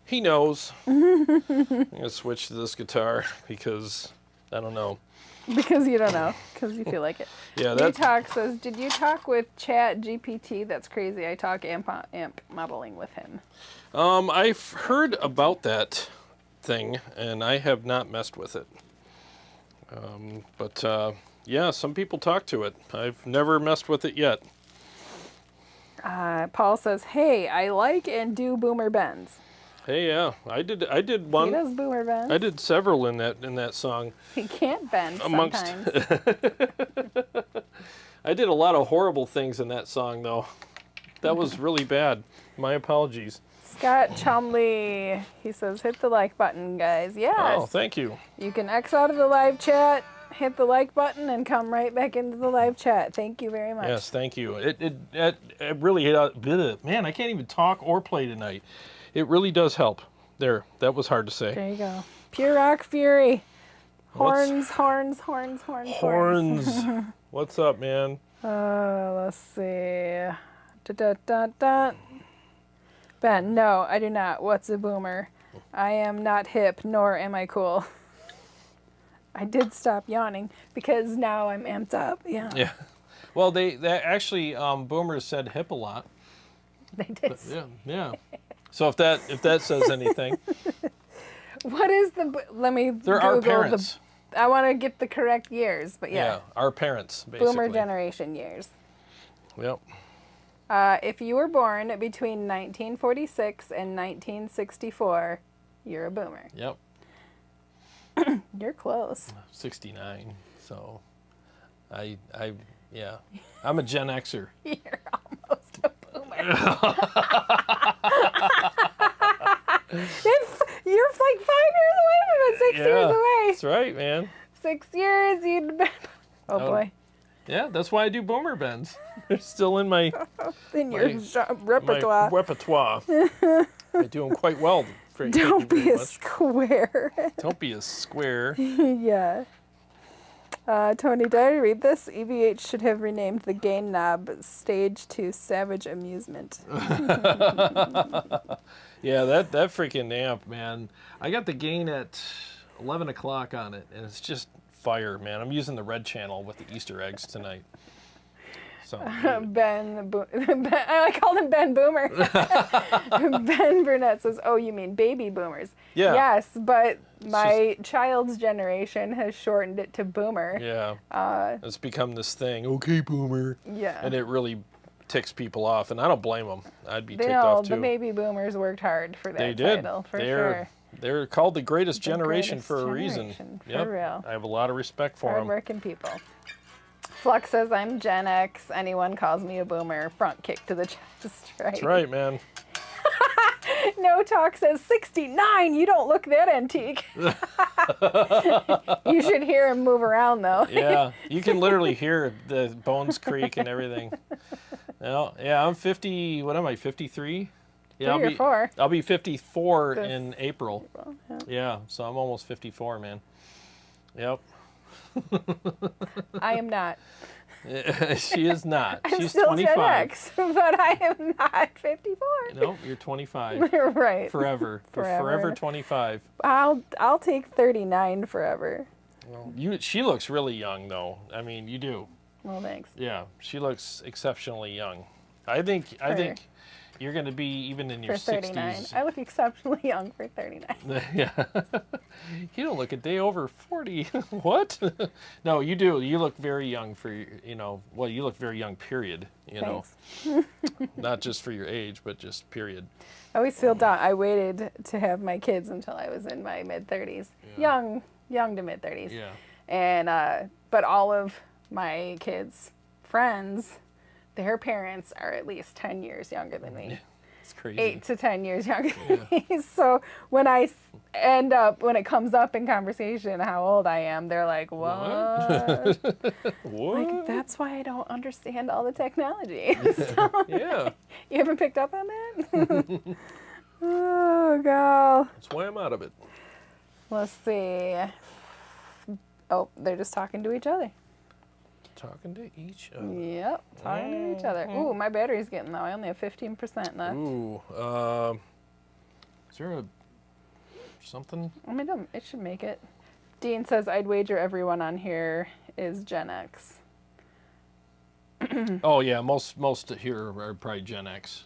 Speaker 2: He knows. I'm going to switch to this guitar because I don't know.
Speaker 1: Because you don't know. Because you feel like it.
Speaker 2: Yeah, that
Speaker 1: Talk says, did you talk with Chat GPT? That's crazy. I talk amp modeling with him.
Speaker 2: I've heard about that thing, and I have not messed with it. But yeah, some people talk to it. I've never messed with it yet.
Speaker 1: Paul says, hey, I like and do boomer bends.
Speaker 2: Hey, yeah, I did one.
Speaker 1: He does boomer bends.
Speaker 2: I did several in that song.
Speaker 1: He can't bend sometimes.
Speaker 2: I did a lot of horrible things in that song, though. That was really bad. My apologies.
Speaker 1: Scott Chumley, he says, hit the like button, guys. Yes.
Speaker 2: Oh, thank you.
Speaker 1: You can X out of the live chat, hit the like button, and come right back into the live chat. Thank you very much.
Speaker 2: Yes, thank you. It really, man, I can't even talk or play tonight. It really does help. There, that was hard to say.
Speaker 1: There you go. Pure Rock Fury. Horns, horns, horns, horns, horns.
Speaker 2: Horns. What's up, man?
Speaker 1: Let's see. Ben, no, I do not. What's a boomer? I am not hip, nor am I cool. I did stop yawning because now I'm amped up. Yeah.
Speaker 2: Yeah. Well, they actually boomers said hip a lot.
Speaker 1: They did.
Speaker 2: Yeah. So if that says anything.
Speaker 1: What is let me
Speaker 2: They're
Speaker 1: Google
Speaker 2: our parents.
Speaker 1: I want to get the correct years, but yeah.
Speaker 2: Yeah, our parents, basically.
Speaker 1: Boomer generation years.
Speaker 2: Yep.
Speaker 1: If you were born between 1946 and 1964, you're a boomer.
Speaker 2: Yep.
Speaker 1: You're close.
Speaker 2: 69. So yeah. I'm a Gen Xer.
Speaker 1: You're almost a boomer. You're like 5 years away from it, 6 years away.
Speaker 2: That's right, man.
Speaker 1: 6 years, you'd been... Oh, boy.
Speaker 2: Yeah, that's why I do boomer bends. They're still in my...
Speaker 1: in your repertoire.
Speaker 2: My repertoire. I do them quite well.
Speaker 1: Don't be a square.
Speaker 2: Don't be a square.
Speaker 1: Yeah. Tony, did I read this? EVH should have renamed the gain knob Stage to Savage Amusement.
Speaker 2: Yeah, that freaking amp, man. I got the gain at 11 o'clock on it, and it's just fire, man. I'm using the red channel with the Easter eggs tonight. So
Speaker 1: Ben, I called him Ben Boomer. Ben Burnett says, oh, you mean baby boomers.
Speaker 2: Yeah.
Speaker 1: Yes, but my child's generation has shortened it to boomer.
Speaker 2: Yeah. It's become this thing, okay, boomer.
Speaker 1: Yeah.
Speaker 2: And it really ticks people off, and I don't blame them. I'd be ticked off, too.
Speaker 1: The baby boomers worked hard for that title, for sure.
Speaker 2: They're called the greatest generation for a reason.
Speaker 1: For real.
Speaker 2: I have a lot of respect for them.
Speaker 1: Hard-working people. Flux says, I'm Gen X. Anyone calls me a boomer. Front kick to the chest, right?
Speaker 2: That's right, man.
Speaker 1: No Talk says, 69. You don't look that antique. You should hear him move around, though.
Speaker 2: Yeah, you can literally hear the bones creak and everything. Yeah, I'm 50. What am I, 53? Yeah,
Speaker 1: 3 or 4.
Speaker 2: I'll be 54 in April. Yeah, so I'm almost 54, man. Yep.
Speaker 1: I am not.
Speaker 2: She is not. She's
Speaker 1: still
Speaker 2: 25.
Speaker 1: Gen X, but I am not 54.
Speaker 2: Nope, you're 25.
Speaker 1: Right.
Speaker 2: Forever. Forever 25.
Speaker 1: I'll take 39 forever.
Speaker 2: Well, she looks really young, though. I mean, you do.
Speaker 1: Well, thanks.
Speaker 2: Yeah, she looks exceptionally young. I think you're going to be even in your
Speaker 1: For 39.
Speaker 2: 60s.
Speaker 1: I look exceptionally young for 39.
Speaker 2: Yeah. You don't look a day over 40. What? No, you do. You look very young for, well, you look very young, period.
Speaker 1: Thanks.
Speaker 2: Not just for your age, but just period.
Speaker 1: I always feel dumb. I waited to have my kids until I was in my mid-30s. Yeah. Young to mid-30s.
Speaker 2: Yeah.
Speaker 1: And, but all of my kids' friends, their parents are at least 10 years younger than me.
Speaker 2: It's crazy.
Speaker 1: 8 to 10 years younger than me. So when when it comes up in conversation how old I am, they're like, what?
Speaker 2: What?
Speaker 1: Like, that's why I don't understand all the technology. So,
Speaker 2: Yeah.
Speaker 1: you haven't picked up on that? Oh, God.
Speaker 2: That's why I'm out of it.
Speaker 1: Let's see. Oh, they're just talking to each other.
Speaker 2: Talking to each other.
Speaker 1: Yep, talking to each other. Ooh, my battery's getting low. I only have 15% left.
Speaker 2: Ooh, is there something?
Speaker 1: I mean, it should make it. Dean says, I'd wager everyone on here is Gen X.
Speaker 2: Oh, yeah, most here are probably Gen X.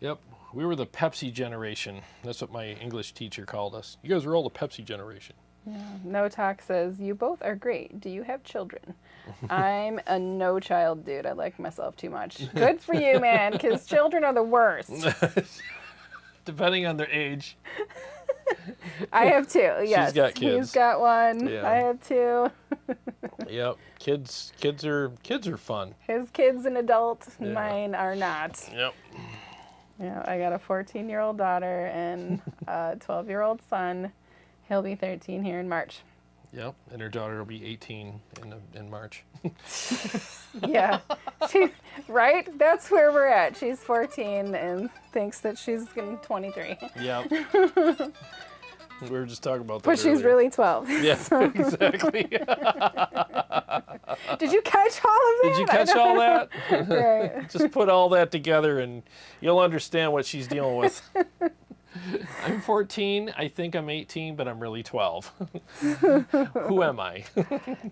Speaker 2: Yep, we were the Pepsi generation. That's what my English teacher called us. You guys were all the Pepsi generation.
Speaker 1: Yeah. No Talk says, you both are great. Do you have children? I'm a no child dude. I like myself too much. Good for you, man, because children are the worst.
Speaker 2: Depending on their age.
Speaker 1: I have 2, yes.
Speaker 2: She's got kids.
Speaker 1: He's got 1.
Speaker 2: Yeah.
Speaker 1: I have 2.
Speaker 2: Yep, kids are fun.
Speaker 1: His kid's an adult.
Speaker 2: Yeah.
Speaker 1: Mine are not.
Speaker 2: Yep.
Speaker 1: Yeah, I got a 14-year-old daughter and a 12-year-old son. He'll be 13 here in March.
Speaker 2: Yep, and her daughter will be 18 in March.
Speaker 1: Yeah, right? That's where we're at. She's 14 and thinks that she's going to be 23.
Speaker 2: Yep. We were just talking about that
Speaker 1: But she's
Speaker 2: earlier.
Speaker 1: really 12.
Speaker 2: Yeah, exactly.
Speaker 1: Did you catch all of that?
Speaker 2: Did you catch all that?
Speaker 1: Right.
Speaker 2: Just put all that together and you'll understand what she's dealing with. I'm 14, I think I'm 18, but I'm really 12. Who am I?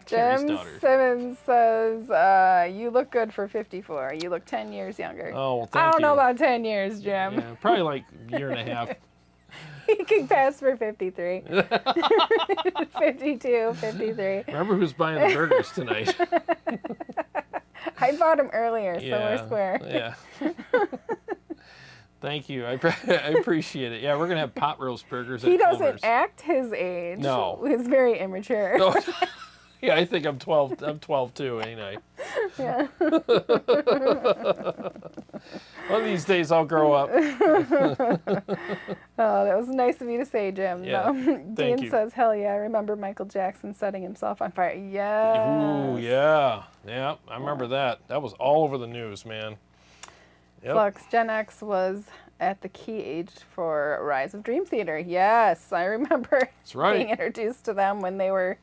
Speaker 2: Carrie's
Speaker 1: Jim
Speaker 2: daughter.
Speaker 1: Simmons says, you look good for 54. You look 10 years younger.
Speaker 2: Oh, well, thank you.
Speaker 1: I don't know about 10 years, Jim.
Speaker 2: Yeah, probably like a year and a half.
Speaker 1: He can pass for 53. 52, 53.
Speaker 2: Remember who's buying the burgers tonight?
Speaker 1: I bought them earlier, so
Speaker 2: Yeah,
Speaker 1: we're square.
Speaker 2: Yeah. Thank you. I appreciate it. Yeah, we're going to have pot roast burgers at
Speaker 1: He
Speaker 2: Culver's.
Speaker 1: doesn't act his age.
Speaker 2: No.
Speaker 1: He's very immature.
Speaker 2: No. Yeah, I think I'm 12. I'm 12 too, ain't I?
Speaker 1: Yeah.
Speaker 2: One of these days I'll grow up.
Speaker 1: Oh, that was nice of you to say, Jim.
Speaker 2: Yeah,
Speaker 1: Dean
Speaker 2: thank you.
Speaker 1: says, hell yeah, I remember Michael Jackson setting himself on fire. Yes.
Speaker 2: Ooh, yeah. Yeah, I remember that. That was all over the news, man. Yep.
Speaker 1: Flux, Gen X was at the key age for Rise of Dream Theater. Yes, I remember
Speaker 2: That's right.
Speaker 1: being introduced to them when they were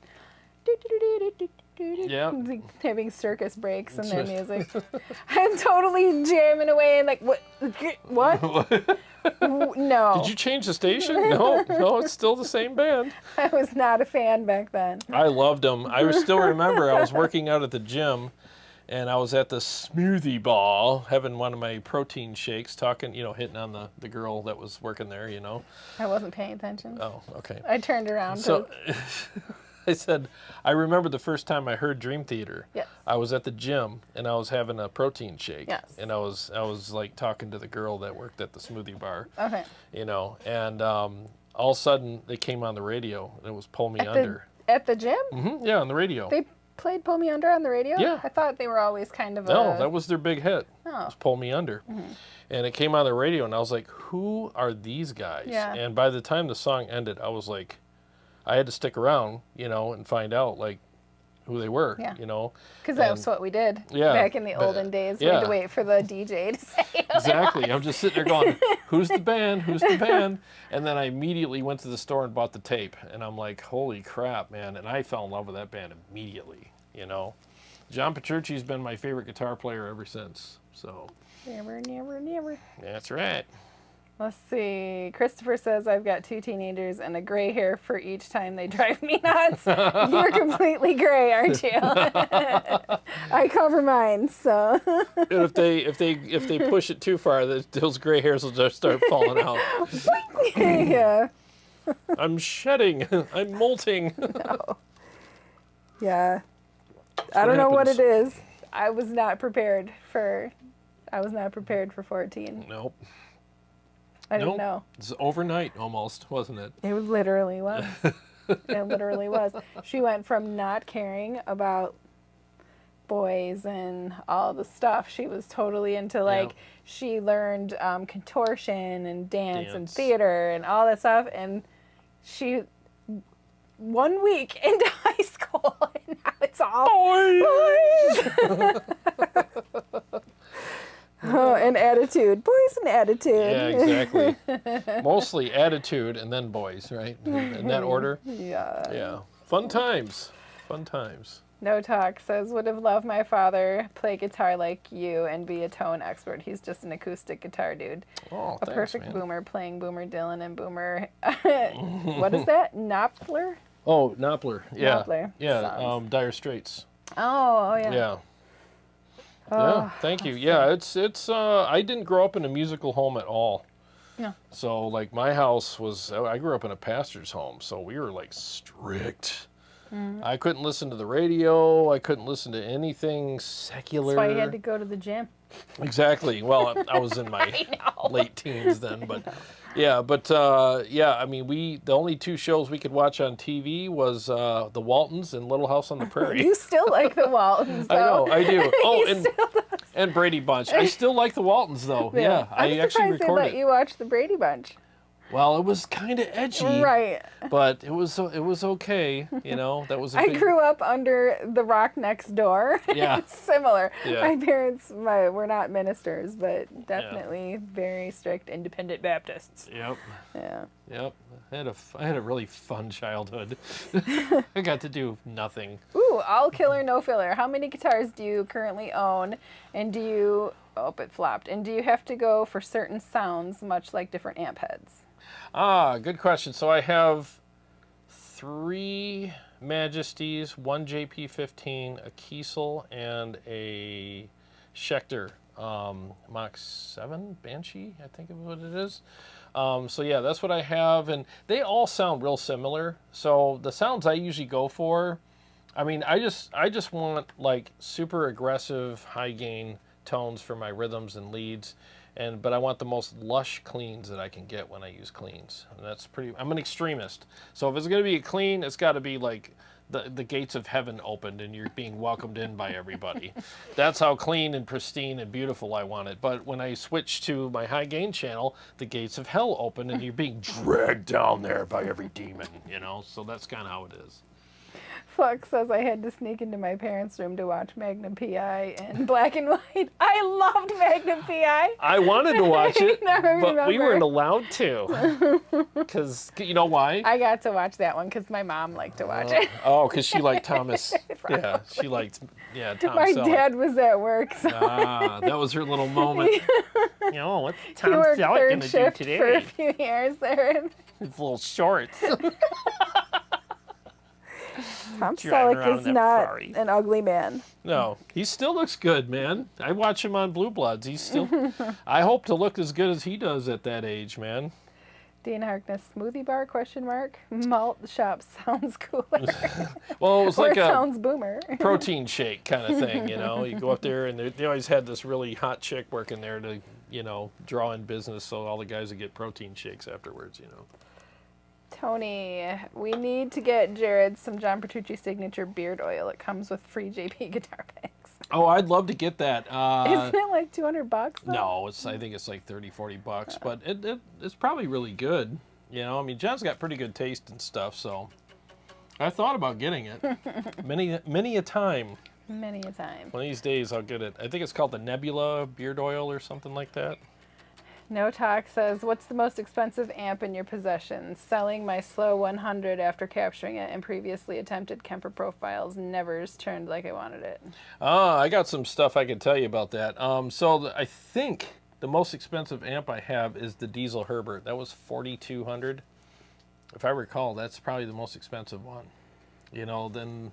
Speaker 2: Yep.
Speaker 1: having circus breaks in their music. I'm totally jamming away and like, what? No.
Speaker 2: Did you change the station? No, it's still the same band.
Speaker 1: I was not a fan back then.
Speaker 2: I loved them. I still remember I was working out at the gym, and I was at the smoothie bar having one of my protein shakes, talking, hitting on the girl that was working there,
Speaker 1: I wasn't paying attention.
Speaker 2: Oh, okay.
Speaker 1: I turned around.
Speaker 2: So I said, I remember the first time I heard Dream Theater.
Speaker 1: Yes.
Speaker 2: I was at the gym and I was having a protein shake.
Speaker 1: Yes.
Speaker 2: And I was like talking to the girl that worked at the smoothie bar.
Speaker 1: Okay.
Speaker 2: And all of a sudden they came on the radio and it was Pull Me Under.
Speaker 1: At the gym?
Speaker 2: Yeah, on the radio.
Speaker 1: They played Pull Me Under on the radio?
Speaker 2: Yeah.
Speaker 1: I thought they were always kind of
Speaker 2: No, that was their big hit. It
Speaker 1: Oh.
Speaker 2: was Pull Me Under. Mm-hmm. And it came on the radio and I was like, who are these guys?
Speaker 1: Yeah.
Speaker 2: And by the time the song ended, I was like, I had to stick around, and find out like who they were,
Speaker 1: Yeah.
Speaker 2: Because
Speaker 1: Because that was what we did
Speaker 2: Yeah,
Speaker 1: back in the olden days. We
Speaker 2: yeah.
Speaker 1: had to wait for the DJ to say it.
Speaker 2: Exactly. I'm just sitting there going, who's the band? Who's the band? And then I immediately went to the store and bought the tape. And I'm like, holy crap, man. And I fell in love with that band immediately, John Petrucci's been my favorite guitar player ever since. So
Speaker 1: Never, never, never.
Speaker 2: that's right.
Speaker 1: Let's see. Christopher says, I've got 2 teenagers and a gray hair for each time they drive me nuts. You're completely gray, aren't you? I cover mine, so.
Speaker 2: And if they push it too far, those gray hairs will just start falling out.
Speaker 1: Yeah.
Speaker 2: I'm shedding. I'm molting.
Speaker 1: No. Yeah. I don't know what it is. I was not prepared for 14.
Speaker 2: Nope.
Speaker 1: I didn't know.
Speaker 2: It's overnight almost, wasn't it?
Speaker 1: It literally was. It literally was. She went from not caring about boys and all the stuff. She was totally into, like, she learned contortion and dance and theater and all that stuff. And she, 1 week into high school, and now it's all boys. Oh, and attitude. Boys and attitude.
Speaker 2: Yeah, exactly. Mostly attitude and then boys, right? In that order.
Speaker 1: Yeah.
Speaker 2: Yeah. Fun times. Fun times.
Speaker 1: No Talk says, would have loved my father play guitar like you and be a tone expert. He's just an acoustic guitar dude.
Speaker 2: Oh,
Speaker 1: a
Speaker 2: thanks,
Speaker 1: perfect
Speaker 2: man.
Speaker 1: Boomer playing Boomer Dylan and Boomer. What is that? Knopfler?
Speaker 2: Oh, Knopfler. Yeah.
Speaker 1: Knopfler
Speaker 2: Yeah.
Speaker 1: songs.
Speaker 2: Dire Straits.
Speaker 1: Oh, yeah.
Speaker 2: Yeah.
Speaker 1: Oh,
Speaker 2: Yeah, thank you. Yeah, it's I didn't grow up in a musical home at all.
Speaker 1: No.
Speaker 2: So like my house was, I grew up in a pastor's home, so we were like strict. I couldn't listen to the radio. I couldn't listen to anything secular.
Speaker 1: That's why you had to go to the gym.
Speaker 2: Exactly. Well, I was in my late teens then, but yeah, yeah, I mean, the only 2 shows we could watch on TV was The Waltons and Little House on the Prairie.
Speaker 1: You still like the Waltons, though.
Speaker 2: I know, I do. Oh,
Speaker 1: He still does.
Speaker 2: and Brady Bunch. I still like the Waltons though. Yeah, I
Speaker 1: I'm
Speaker 2: actually
Speaker 1: surprised they
Speaker 2: recorded
Speaker 1: let
Speaker 2: it.
Speaker 1: you watch the Brady Bunch.
Speaker 2: Well, it was kind of edgy,
Speaker 1: Right.
Speaker 2: but it was okay. You know, that was.
Speaker 1: I grew up under the rock next door.
Speaker 2: Yeah.
Speaker 1: It's similar.
Speaker 2: Yeah.
Speaker 1: My parents were not ministers, but definitely very strict independent Baptists.
Speaker 2: Yep.
Speaker 1: Yeah.
Speaker 2: Yep. I had a really fun childhood. I got to do nothing.
Speaker 1: Ooh, all killer, no filler. How many guitars do you currently own? And do you, it flopped. And do you have to go for certain sounds, much like different amp heads?
Speaker 2: Ah, good question. So I have 3 Majesties, 1 JP15, a Kiesel, and a Schecter Mach 7 Banshee, I think is what it is. So yeah, that's what I have, and they all sound real similar. So the sounds I usually go for, I mean, I just want like super aggressive high gain tones for my rhythms and leads, but I want the most lush cleans that I can get when I use cleans. And that's I'm an extremist. So if it's gonna be a clean, it's got to be like the gates of heaven opened and you're being welcomed in by everybody. That's how clean and pristine and beautiful I want it. But when I switch to my high gain channel, the gates of hell open and you're being dragged down there by every demon, you know? So that's kind of how it is.
Speaker 1: Flux says I had to sneak into my parents' room to watch Magnum PI in black and white. I loved Magnum PI.
Speaker 2: I wanted to watch it,
Speaker 1: I
Speaker 2: but we
Speaker 1: remember.
Speaker 2: weren't allowed to. Because, you know why?
Speaker 1: I got to watch that one because my mom liked to watch it.
Speaker 2: Oh, because she liked Thomas. Yeah, she liked, Tom
Speaker 1: My
Speaker 2: Selleck.
Speaker 1: dad was at work, so
Speaker 2: That was her little moment. You know, what's
Speaker 1: he
Speaker 2: Tom
Speaker 1: worked
Speaker 2: Selleck
Speaker 1: third
Speaker 2: going to do
Speaker 1: shift for a
Speaker 2: today?
Speaker 1: few years there.
Speaker 2: His little shorts.
Speaker 1: Tom
Speaker 2: Driving around
Speaker 1: Selleck
Speaker 2: in
Speaker 1: is
Speaker 2: that
Speaker 1: not
Speaker 2: Ferrari.
Speaker 1: an ugly man.
Speaker 2: No, he still looks good, man. I watch him on Blue Bloods. He's still. I hope to look as good as he does at that age, man.
Speaker 1: Dean Harkness, smoothie bar, question mark? Malt shop sounds cooler.
Speaker 2: Well, it was
Speaker 1: Or
Speaker 2: like a
Speaker 1: sounds boomer.
Speaker 2: protein shake kind of thing, you know. You go up there, and they always had this really hot chick working there to, you know, draw in business, so all the guys would get protein shakes afterwards, you know.
Speaker 1: Tony, we need to get Jarrod some John Petrucci signature beard oil. It comes with free JP guitar packs.
Speaker 2: Oh, I'd love to get that.
Speaker 1: Isn't it like $200 though?
Speaker 2: No, I think it's like $30-40, but it's probably really good. You know, I mean, John's got pretty good taste and stuff, so I thought about getting it many a time.
Speaker 1: Many a time.
Speaker 2: One of these days I'll get it. I think it's called the Nebula beard oil or something like that.
Speaker 1: No Talk says, what's the most expensive amp in your possession? Selling my slow 100 after capturing it and previously attempted Kemper profiles never's turned like I wanted it.
Speaker 2: I got some stuff I can tell you about that. I think the most expensive amp I have is the Diesel Herbert. That was $4,200. If I recall, that's probably the most expensive one. You know, then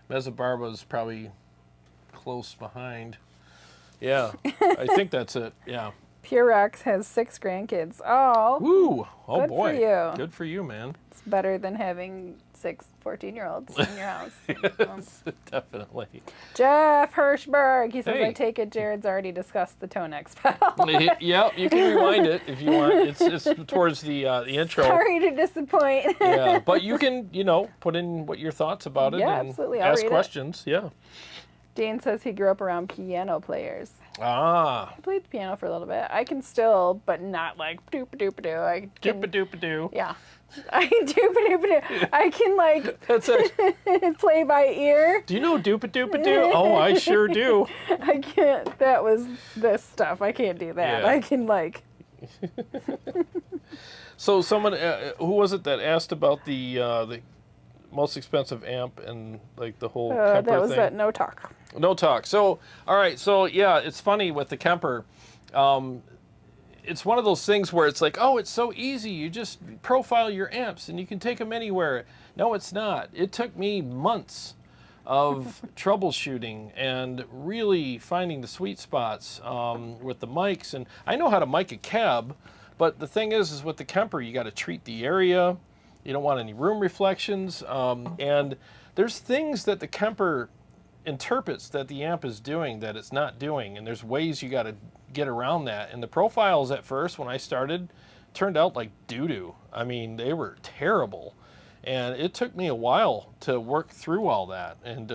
Speaker 2: Mezzabarba's probably close behind. Yeah, I think that's it. Yeah.
Speaker 1: Pure Rex has 6 grandkids. Oh,
Speaker 2: Woo! Oh
Speaker 1: good
Speaker 2: boy.
Speaker 1: for you.
Speaker 2: Good for you, man.
Speaker 1: It's better than having 6 14-year-olds in your house.
Speaker 2: Yes, definitely.
Speaker 1: Jeff Hirschberg, he says,
Speaker 2: Hey.
Speaker 1: I take it Jared's already discussed the ToneX pedal.
Speaker 2: Yep, you can rewind it if you want. It's towards the intro.
Speaker 1: Sorry to disappoint.
Speaker 2: Yeah, but you can, you know, put in what your thoughts about it
Speaker 1: Yeah,
Speaker 2: and
Speaker 1: absolutely. I'll
Speaker 2: ask
Speaker 1: read it.
Speaker 2: questions. Yeah.
Speaker 1: Dane says he grew up around piano players.
Speaker 2: Ah.
Speaker 1: I played the piano for a little bit. I can still, but not like doop-a-doop-a-doo. I can,
Speaker 2: Doop-a-doop-a-doo.
Speaker 1: yeah. I can doop-a-doop-a-doo. I can like
Speaker 2: That's it.
Speaker 1: play by ear.
Speaker 2: Do you know doop-a-doop-a-doo? Oh, I sure do.
Speaker 1: I can't. That was this stuff. I can't do that.
Speaker 2: Yeah.
Speaker 1: I can like.
Speaker 2: So someone, who was it that asked about the most expensive amp and like the whole Kemper
Speaker 1: That was
Speaker 2: thing?
Speaker 1: that no talk.
Speaker 2: No talk. So, all right. So, yeah, it's funny with the Kemper. It's one of those things where it's like, oh, it's so easy. You just profile your amps and you can take them anywhere. No, it's not. It took me months of troubleshooting and really finding the sweet spots with the mics. And I know how to mic a cab, but the thing is with the Kemper, you got to treat the area. You don't want any room reflections. And there's things that the Kemper interprets that the amp is doing that it's not doing, and there's ways you got to get around that. And the profiles at first when I started turned out like doo-doo. I mean, they were terrible, and it took me a while to work through all that and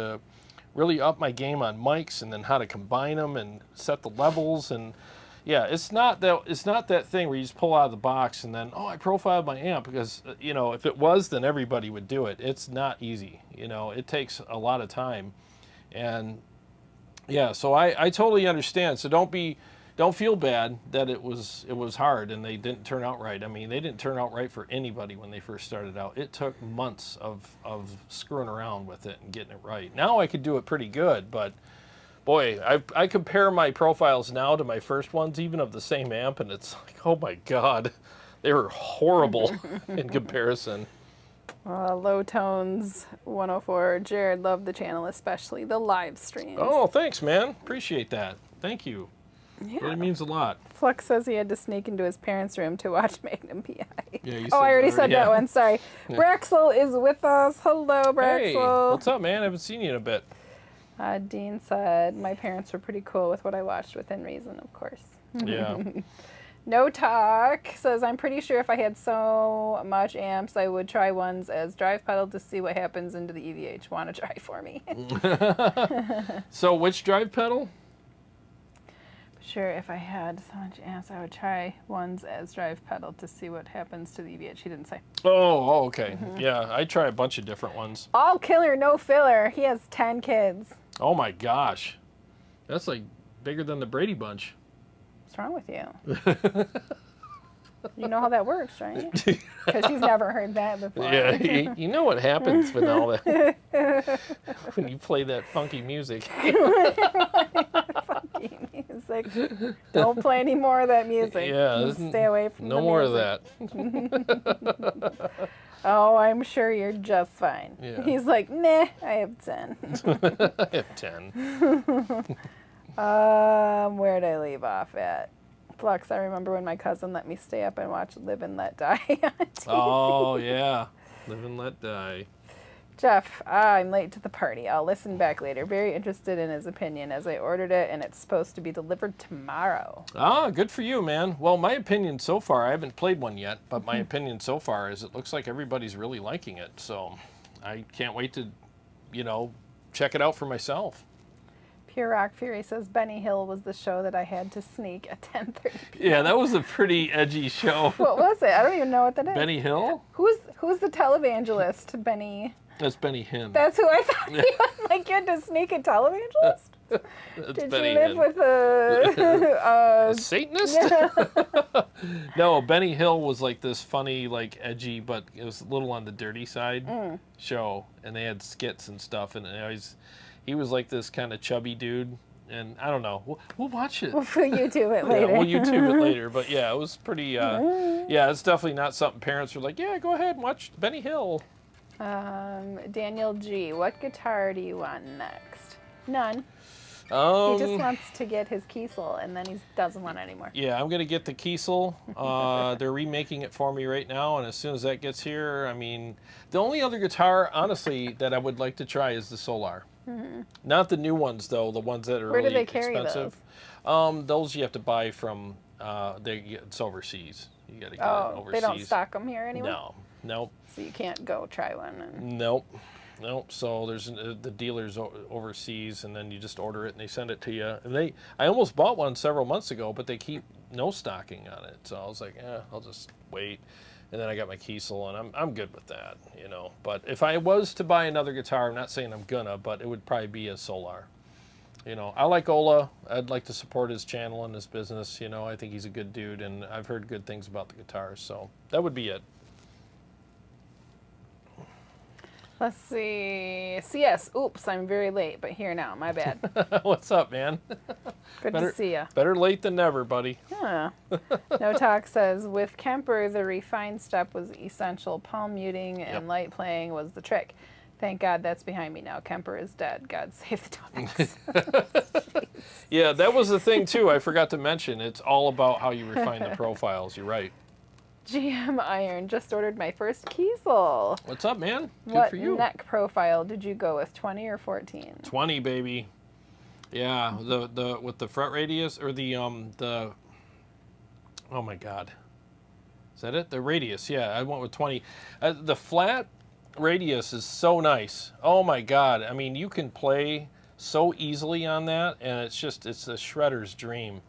Speaker 2: really up my game on mics and then how to combine them and set the levels. And yeah, it's not that thing where you just pull out of the box and then, oh, I profiled my amp, because you know, if it was, then everybody would do it. It's not easy. You know, it takes a lot of time. And yeah, so I totally understand. So don't feel bad that it was hard and they didn't turn out right. I mean, they didn't turn out right for anybody when they first started out. It took months of screwing around with it and getting it right. Now I could do it pretty good, but boy, I compare my profiles now to my first ones, even of the same amp, and it's like, oh my God, they were horrible in comparison.
Speaker 1: Low Tones 104. Jared loved the channel, especially the live streams.
Speaker 2: Oh, thanks, man. Appreciate that. Thank you.
Speaker 1: Yeah.
Speaker 2: It means a lot.
Speaker 1: Flux says he had to sneak into his parents' room to watch Magnum PI.
Speaker 2: Yeah, you
Speaker 1: Oh, I already said that
Speaker 2: yeah.
Speaker 1: one. Sorry.
Speaker 2: Yeah.
Speaker 1: Braxel is with us. Hello,
Speaker 2: Hey,
Speaker 1: Braxel.
Speaker 2: what's up, man? I haven't seen you in a bit.
Speaker 1: Dean said, my parents were pretty cool with what I watched within reason, of course.
Speaker 2: Yeah.
Speaker 1: No Talk says, I'm pretty sure if I had so much amps, I would try ones as drive pedal to see what happens into the EVH. Want to try for me?
Speaker 2: So which drive pedal?
Speaker 1: Sure, if I had so much amps, I would try ones as drive pedal to see what happens to the EVH. He didn't say.
Speaker 2: Oh, okay. Yeah, I try a bunch of different ones.
Speaker 1: All killer, no filler. He has 10 kids.
Speaker 2: Oh my gosh. That's like bigger than the Brady Bunch.
Speaker 1: What's wrong with you? You know how that works, right? Because you've never heard that before.
Speaker 2: Yeah, you know what happens with all that when you play that funky music.
Speaker 1: Funky music. Don't play any more of that music.
Speaker 2: Yeah,
Speaker 1: Just stay away from
Speaker 2: no
Speaker 1: the
Speaker 2: more
Speaker 1: music.
Speaker 2: of that.
Speaker 1: Oh, I'm sure you're just fine.
Speaker 2: Yeah.
Speaker 1: He's like, nah, I have 10.
Speaker 2: I have 10.
Speaker 1: Where'd I leave off at? Flux, I remember when my cousin let me stay up and watch Live and Let Die on TV.
Speaker 2: Oh, yeah. Live and Let Die.
Speaker 1: Jeff, I'm late to the party. I'll listen back later. Very interested in his opinion as I ordered it and it's supposed to be delivered tomorrow.
Speaker 2: Ah, good for you, man. Well, my opinion so far, I haven't played one yet, but my opinion so far is it looks like everybody's really liking it. So I can't wait to, you know, check it out for myself.
Speaker 1: Pure Rock Fury says Benny Hill was the show that I had to sneak at 10:30 p.m.
Speaker 2: Yeah, that was a pretty edgy show.
Speaker 1: What was it? I don't even know what that is.
Speaker 2: Benny Hill?
Speaker 1: Who's the televangelist? Benny.
Speaker 2: That's Benny Hinn.
Speaker 1: That's who I thought you had, like, you had to sneak a televangelist?
Speaker 2: That's
Speaker 1: Did
Speaker 2: Benny
Speaker 1: you live
Speaker 2: Hinn.
Speaker 1: with a
Speaker 2: A Satanist? No, Benny Hill was like this funny, like edgy, but it was a little on the dirty side show, and they had skits and stuff, and he was like this kind of chubby dude, And I don't know. We'll watch it.
Speaker 1: We'll YouTube it later.
Speaker 2: Yeah, we'll YouTube it later. But yeah, it was pretty. Yeah, it's definitely not something parents were like, yeah, go ahead and watch Benny Hill.
Speaker 1: Daniel G, what guitar do you want next? None. He just wants to get his Kiesel, and then he doesn't want it anymore.
Speaker 2: Yeah, I'm gonna get the Kiesel. They're remaking it for me right now, and as soon as that gets here, I mean, the only other guitar, honestly, that I would like to try is the Solar. Not the new ones though, the ones that are
Speaker 1: Where do
Speaker 2: really
Speaker 1: they carry
Speaker 2: expensive. Those you have to buy from. It's overseas. You gotta get it overseas.
Speaker 1: They don't stock them here anymore?
Speaker 2: No, nope.
Speaker 1: So you can't go try one?
Speaker 2: Nope. So there's the dealers overseas, and then you just order it and they send it to you. And I almost bought one several months ago, but they keep no stocking on it. So I was like, I'll just wait. And then I got my Kiesel, and I'm good with that, you know. But if I was to buy another guitar, I'm not saying I'm gonna, but it would probably be a Solar. You know, I like Ola. I'd like to support his channel and his business. You know, I think he's a good dude, and I've heard good things about the guitars. So that would be it.
Speaker 1: Let's see. CS. Oops, I'm very late, but here now. My bad.
Speaker 2: What's up, man?
Speaker 1: Good to see you.
Speaker 2: Better late than never, buddy.
Speaker 1: Huh. No Talk says, with Kemper, the refine step was essential. Palm muting and light playing was the trick. Thank God that's behind me now. Kemper is dead. God save the Tonex.
Speaker 2: Yeah, that was the thing, too. I forgot to mention. It's all about how you refine the profiles. You're right.
Speaker 1: GM Iron just ordered my first Kiesel.
Speaker 2: What's up, man? Good for you.
Speaker 1: What neck profile did you go with, 20 or 14?
Speaker 2: 20, baby. Yeah, the with the fret radius or the oh my God, is that it? The radius? Yeah, I went with 20. The flat radius is so nice. Oh my God, I mean you can play so easily on that, and it's a shredder's dream.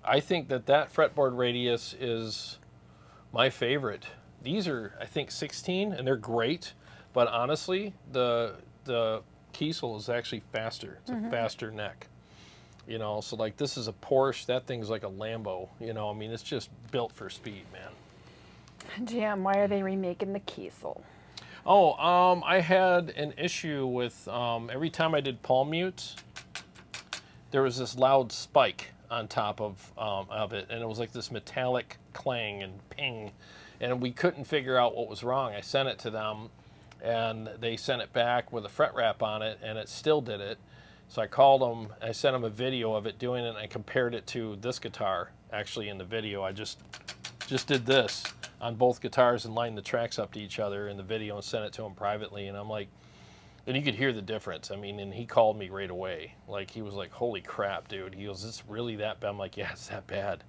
Speaker 2: I think that fretboard radius is my favorite. These are, I think, 16, and they're great. But honestly, the Kiesel is actually faster. It's a faster neck. You know, so like this is a Porsche. That thing's like a Lambo. You know, I mean, it's just built for speed, man.
Speaker 1: GM, why are they remaking the Kiesel?
Speaker 2: Oh, I had an issue with every time I did palm mutes, there was this loud spike on top of it, and it was like this metallic clang and ping, and we couldn't figure out what was wrong. I sent it to them, and they sent it back with a fret wrap on it, and it still did it. So I called them, I sent them a video of it doing it, and I compared it to this guitar. Actually, in the video, I just did this on both guitars and lined the tracks up to each other in the video and sent it to him privately, and I'm like, and you could hear the difference. I mean, and he called me right away. Like, he was like, holy crap, dude. He goes, is this really that bad? I'm like, yeah, it's that bad.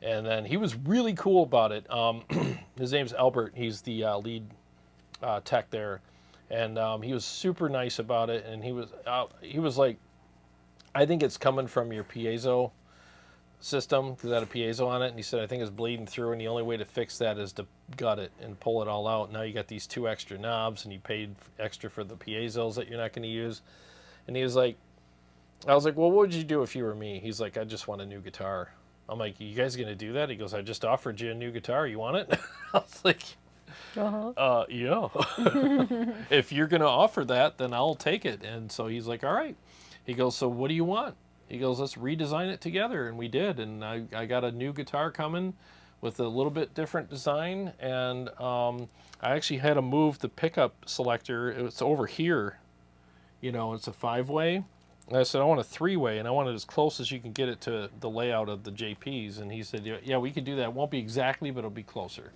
Speaker 2: And then he was really cool about it. His name's Albert. He's the lead tech there. And he was super nice about it. And he was like, I think it's coming from your piezo system, because it had a piezo on it, and he said, I think it's bleeding through, and the only way to fix that is to gut it and pull it all out. Now you got these 2 extra knobs, and you paid extra for the piezos that you're not going to use. And he was like, I was like, well, what would you do if you were me? He's like, I just want a new guitar. I'm like, you guys going to do that? He goes, I just offered you a new guitar. You want it? I was like, yeah. If you're going to offer that, then I'll take it. And so he's like, all right. He goes, so what do you want? He goes, let's redesign it together, and we did, and I got a new guitar coming with a little bit different design, and I actually had to move the pickup selector. It's over here, you know, it's a 5-way, and I said, I want a 3-way, and I want it as close as you can get it to the layout of the JPs, and he said, yeah, we could do that. It won't be exactly, but it'll be closer.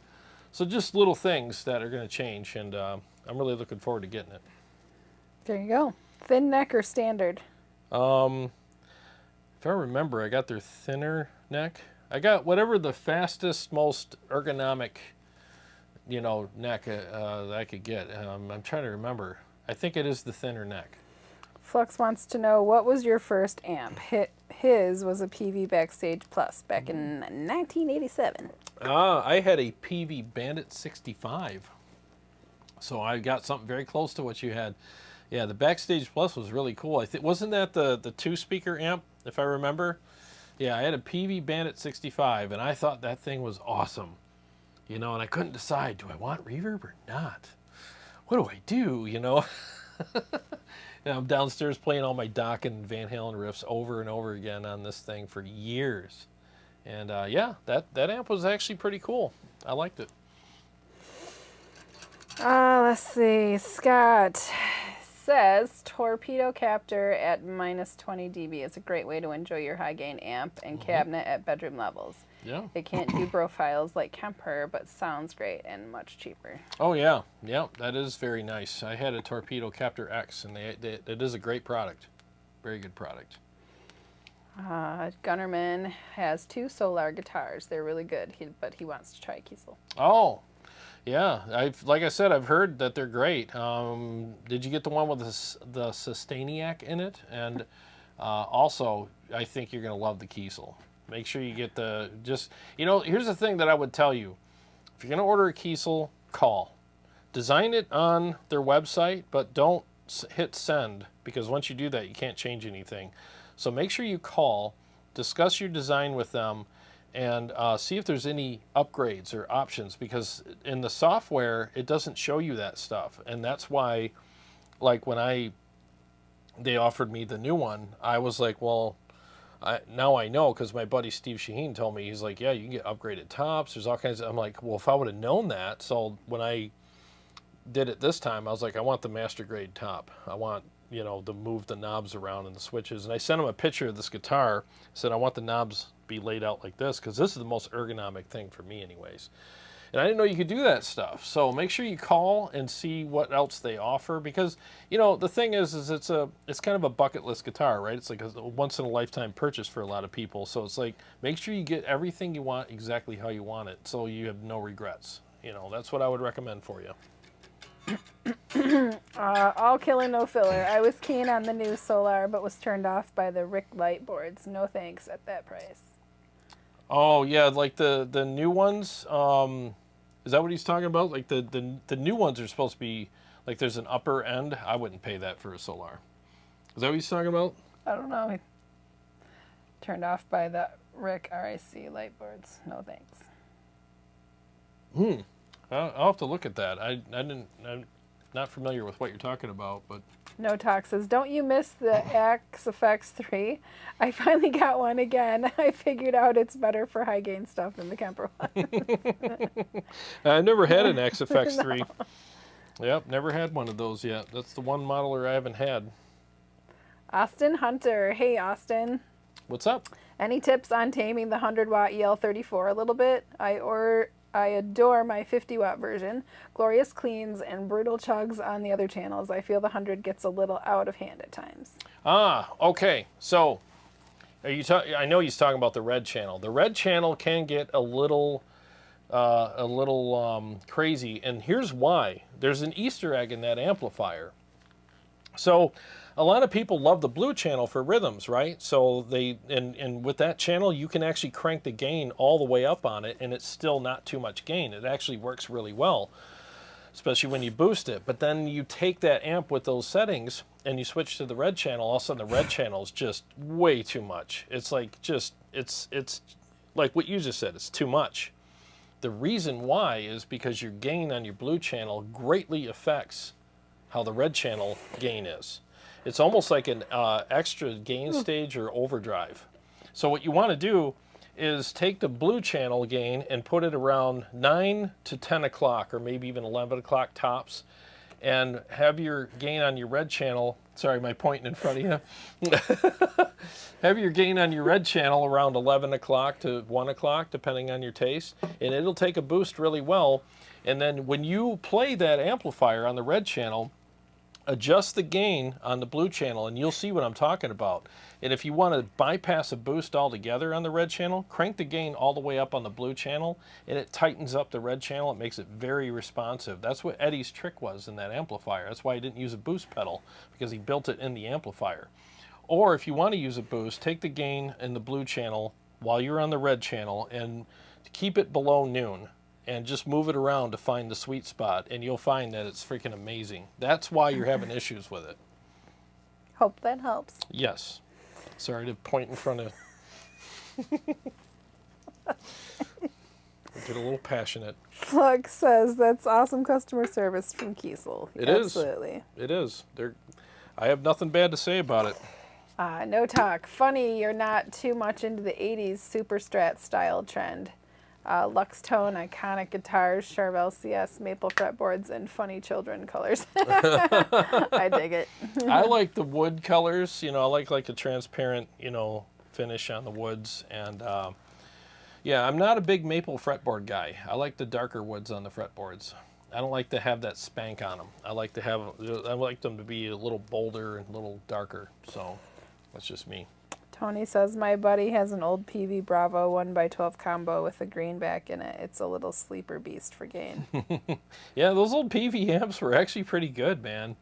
Speaker 2: So just little things that are going to change, and I'm really looking forward to getting it.
Speaker 1: There you go. Thin neck or standard?
Speaker 2: If I remember, I got their thinner neck. I got whatever the fastest, most ergonomic, you know, neck that I could get. I'm trying to remember. I think it is the thinner neck.
Speaker 1: Flux wants to know, what was your first amp? His was a PV Backstage Plus back in 1987.
Speaker 2: I had a PV Bandit 65. So I got something very close to what you had. Yeah, the Backstage Plus was really cool. Wasn't that the 2-speaker amp, if I remember? Yeah, I had a PV Bandit 65, and I thought that thing was awesome. You know, and I couldn't decide, do I want reverb or not? What do I do, you know? I'm downstairs playing all my Dokken and Van Halen riffs over and over again on this thing for years. And yeah, that amp was actually pretty cool. I liked it.
Speaker 1: Let's see. Scott says torpedo captor at minus 20 dB is a great way to enjoy your high gain amp and cabinet at bedroom levels.
Speaker 2: Yeah.
Speaker 1: It can't do profiles like Kemper, but sounds great and much cheaper.
Speaker 2: Oh yeah, yeah, that is very nice. I had a Torpedo Captor X, and it is a great product. Very good product.
Speaker 1: Gunnerman has 2 Solar guitars. They're really good, but he wants to try Kiesel.
Speaker 2: Oh, yeah. Like I said, I've heard that they're great. Did you get the one with the Sustainiac in it? And also, I think you're going to love the Kiesel. Make sure you get here's the thing that I would tell you. If you're going to order a Kiesel, call. Design it on their website, but don't hit send, because once you do that, you can't change anything. So make sure you call, discuss your design with them, and see if there's any upgrades or options, because in the software, it doesn't show you that stuff. And that's why, like when they offered me the new one, I was like, well, now I know, because my buddy Steve Shaheen told me, he's like, yeah, you can get upgraded tops. There's all kinds of, I'm like, well, if I would have known that. So when I did it this time, I was like, I want the master grade top. I want, to move the knobs around and the switches. And I sent him a picture of this guitar. I said, I want the knobs be laid out like this, because this is the most ergonomic thing for me anyways. And I didn't know you could do that stuff. So make sure you call and see what else they offer, because the thing is it's kind of a bucket list guitar, right? It's like a once in a lifetime purchase for a lot of people. So it's like, make sure you get everything you want exactly how you want it, so you have no regrets. That's what I would recommend for you.
Speaker 1: All killer, no filler. I was keen on the new Solar, but was turned off by the Rick light boards. No thanks at that price.
Speaker 2: Oh yeah, like the new ones. Is that what he's talking about? Like the new ones are supposed to be like there's an upper end. I wouldn't pay that for a Solar. Is that what he's talking about?
Speaker 1: I don't know. He turned off by the Rick RIC light boards. No thanks.
Speaker 2: I'll have to look at that. I'm not familiar with what you're talking about, but.
Speaker 1: No Talk says, don't you miss the XFX 3? I finally got one again. I figured out it's better for high gain stuff than the Kemper one.
Speaker 2: I've never had an XFX 3. No. Yep, never had one of those yet. That's the one modeler I haven't had.
Speaker 1: Austin Hunter. Hey, Austin.
Speaker 2: What's up?
Speaker 1: Any tips on taming the 100-watt EL34 a little bit? I adore my 50-watt version. Glorious cleans and brutal chugs on the other channels. I feel the 100 gets a little out of hand at times.
Speaker 2: Okay. So, I know he's talking about the red channel. The red channel can get a little crazy, and here's why. There's an Easter egg in that amplifier. So, a lot of people love the blue channel for rhythms, right? So and with that channel, you can actually crank the gain all the way up on it, and it's still not too much gain. It actually works really well, especially when you boost it. But then you take that amp with those settings and you switch to the red channel. All of a sudden, the red channel is just way too much. It's like it's like what you just said. It's too much. The reason why is because your gain on your blue channel greatly affects how the red channel gain is. It's almost like an extra gain stage or overdrive. So what you want to do is take the blue channel gain and put it around 9 to 10 o'clock, or maybe even 11 o'clock tops, and have your gain on your red channel, sorry, my pointing in front of you, have your gain on your red channel around 11 o'clock to 1 o'clock, depending on your taste, and it'll take a boost really well. And then when you play that amplifier on the red channel, adjust the gain on the blue channel, and you'll see what I'm talking about. And if you want to bypass a boost altogether on the red channel, crank the gain all the way up on the blue channel, and it tightens up the red channel. It makes it very responsive. That's what Eddie's trick was in that amplifier. That's why he didn't use a boost pedal, because he built it in the amplifier. Or if you want to use a boost, take the gain in the blue channel while you're on the red channel and keep it below noon, and just move it around to find the sweet spot, and you'll find that it's freaking amazing. That's why you're having issues with it.
Speaker 1: Hope that helps.
Speaker 2: Yes. Sorry to point in front of... Get a little passionate.
Speaker 1: Flux says, that's awesome customer service from Kiesel.
Speaker 2: It
Speaker 1: Absolutely.
Speaker 2: is. It is. I have nothing bad to say about it.
Speaker 1: No talk. Funny you're not too much into the 80s super strat style trend. Lux Tone, iconic guitars, Charvel CS, maple fretboards, and funny children colors. I dig it.
Speaker 2: I like the wood colors. You know, I like a transparent, you know, finish on the woods. And yeah, I'm not a big maple fretboard guy. I like the darker woods on the fretboards. I don't like to have that spank on them. I like them to be a little bolder and a little darker. So that's just me.
Speaker 1: Tony says, my buddy has an old PV Bravo 1x12 combo with a greenback in it. It's a little sleeper beast for gain.
Speaker 2: Yeah, those old PV amps were actually pretty good, man.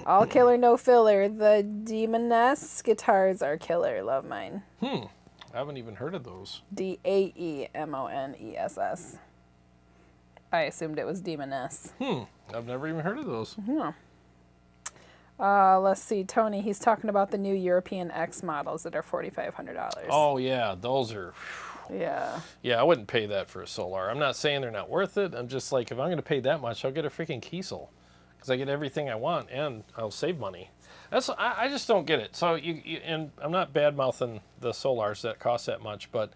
Speaker 1: All killer, no filler. The Demoness guitars are killer. Love mine.
Speaker 2: I haven't even heard of those.
Speaker 1: Daemoness. I assumed it was Demoness.
Speaker 2: I've never even heard of those.
Speaker 1: Yeah. Let's see, Tony, he's talking about the new European X models that are $4,500.
Speaker 2: Oh, yeah, those are...
Speaker 1: Yeah.
Speaker 2: Yeah, I wouldn't pay that for a Solar. I'm not saying they're not worth it. I'm just like, if I'm going to pay that much, I'll get a freaking Kiesel. Because I get everything I want, and I'll save money. I just don't get it. So, and I'm not bad-mouthing the Solars that cost that much, but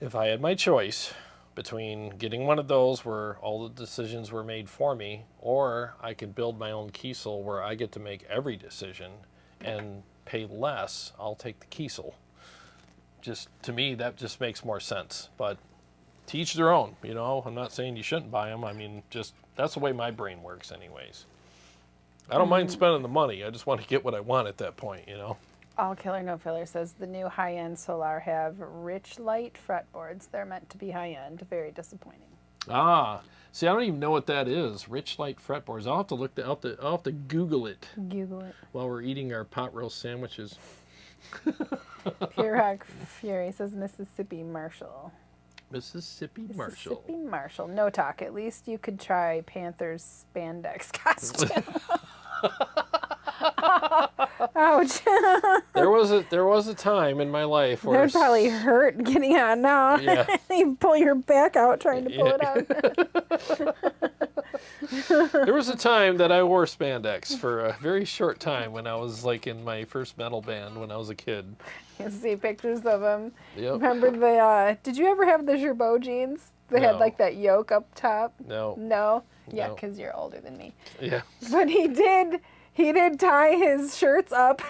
Speaker 2: if I had my choice between getting one of those where all the decisions were made for me, or I could build my own Kiesel where I get to make every decision and pay less, I'll take the Kiesel. Just, to me, that just makes more sense. But to each their own, you know. I'm not saying you shouldn't buy them. I mean, just, that's the way my brain works anyways. I don't mind spending the money. I just want to get what I want at that point, you know.
Speaker 1: All killer, no filler says the new high-end Solar have rich light fretboards. They're meant to be high-end. Very disappointing.
Speaker 2: Ah, see, I don't even know what that is. Rich light fretboards. I'll have to look. I'll have to Google it.
Speaker 1: Google it.
Speaker 2: While we're eating our pot roast sandwiches.
Speaker 1: Pure Rock Fury says Mississippi Marshall.
Speaker 2: Mississippi Marshall.
Speaker 1: Mississippi Marshall. No talk. At least you could try Panther's spandex costume. Ouch.
Speaker 2: There was a time in my life where
Speaker 1: it would probably hurt getting on now.
Speaker 2: Yeah.
Speaker 1: You pull your back out trying to pull it out.
Speaker 2: There was a time that I wore spandex for a very short time when I was like in my first metal band when I was a kid.
Speaker 1: You see pictures of them.
Speaker 2: Yep.
Speaker 1: Remember the, did you ever have the Jarrod jeans? They had like that yoke up top?
Speaker 2: No.
Speaker 1: No? Yeah,
Speaker 2: No.
Speaker 1: because you're older than me.
Speaker 2: Yeah.
Speaker 1: But he did tie his shirts up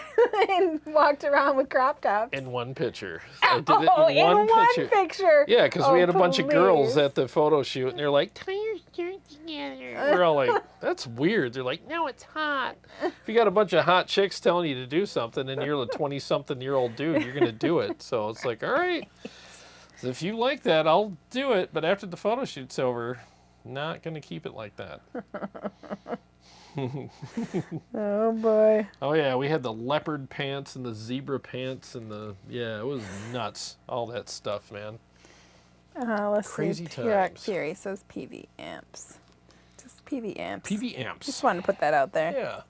Speaker 1: and walked around with crop tops.
Speaker 2: In one picture. I did it in
Speaker 1: in
Speaker 2: one picture.
Speaker 1: picture.
Speaker 2: Yeah, because we had a bunch of girls
Speaker 1: please.
Speaker 2: at the photo shoot, and they're like, tie your shirt together. We're all like, that's weird. They're like, no, it's hot. If you got a bunch of hot chicks telling you to do something, and you're a 20-something-year-old dude, you're going to do it. So it's like, all right. So if you like that, I'll do it. But after the photo shoot's over, not going to keep it like that.
Speaker 1: Oh boy.
Speaker 2: Oh yeah, we had the leopard pants and the zebra pants and it was nuts. All that stuff, man.
Speaker 1: Let's
Speaker 2: Crazy
Speaker 1: see. T-Rock
Speaker 2: times.
Speaker 1: Fury says PV amps. Just PV amps.
Speaker 2: PV amps.
Speaker 1: Just wanted to put that out there.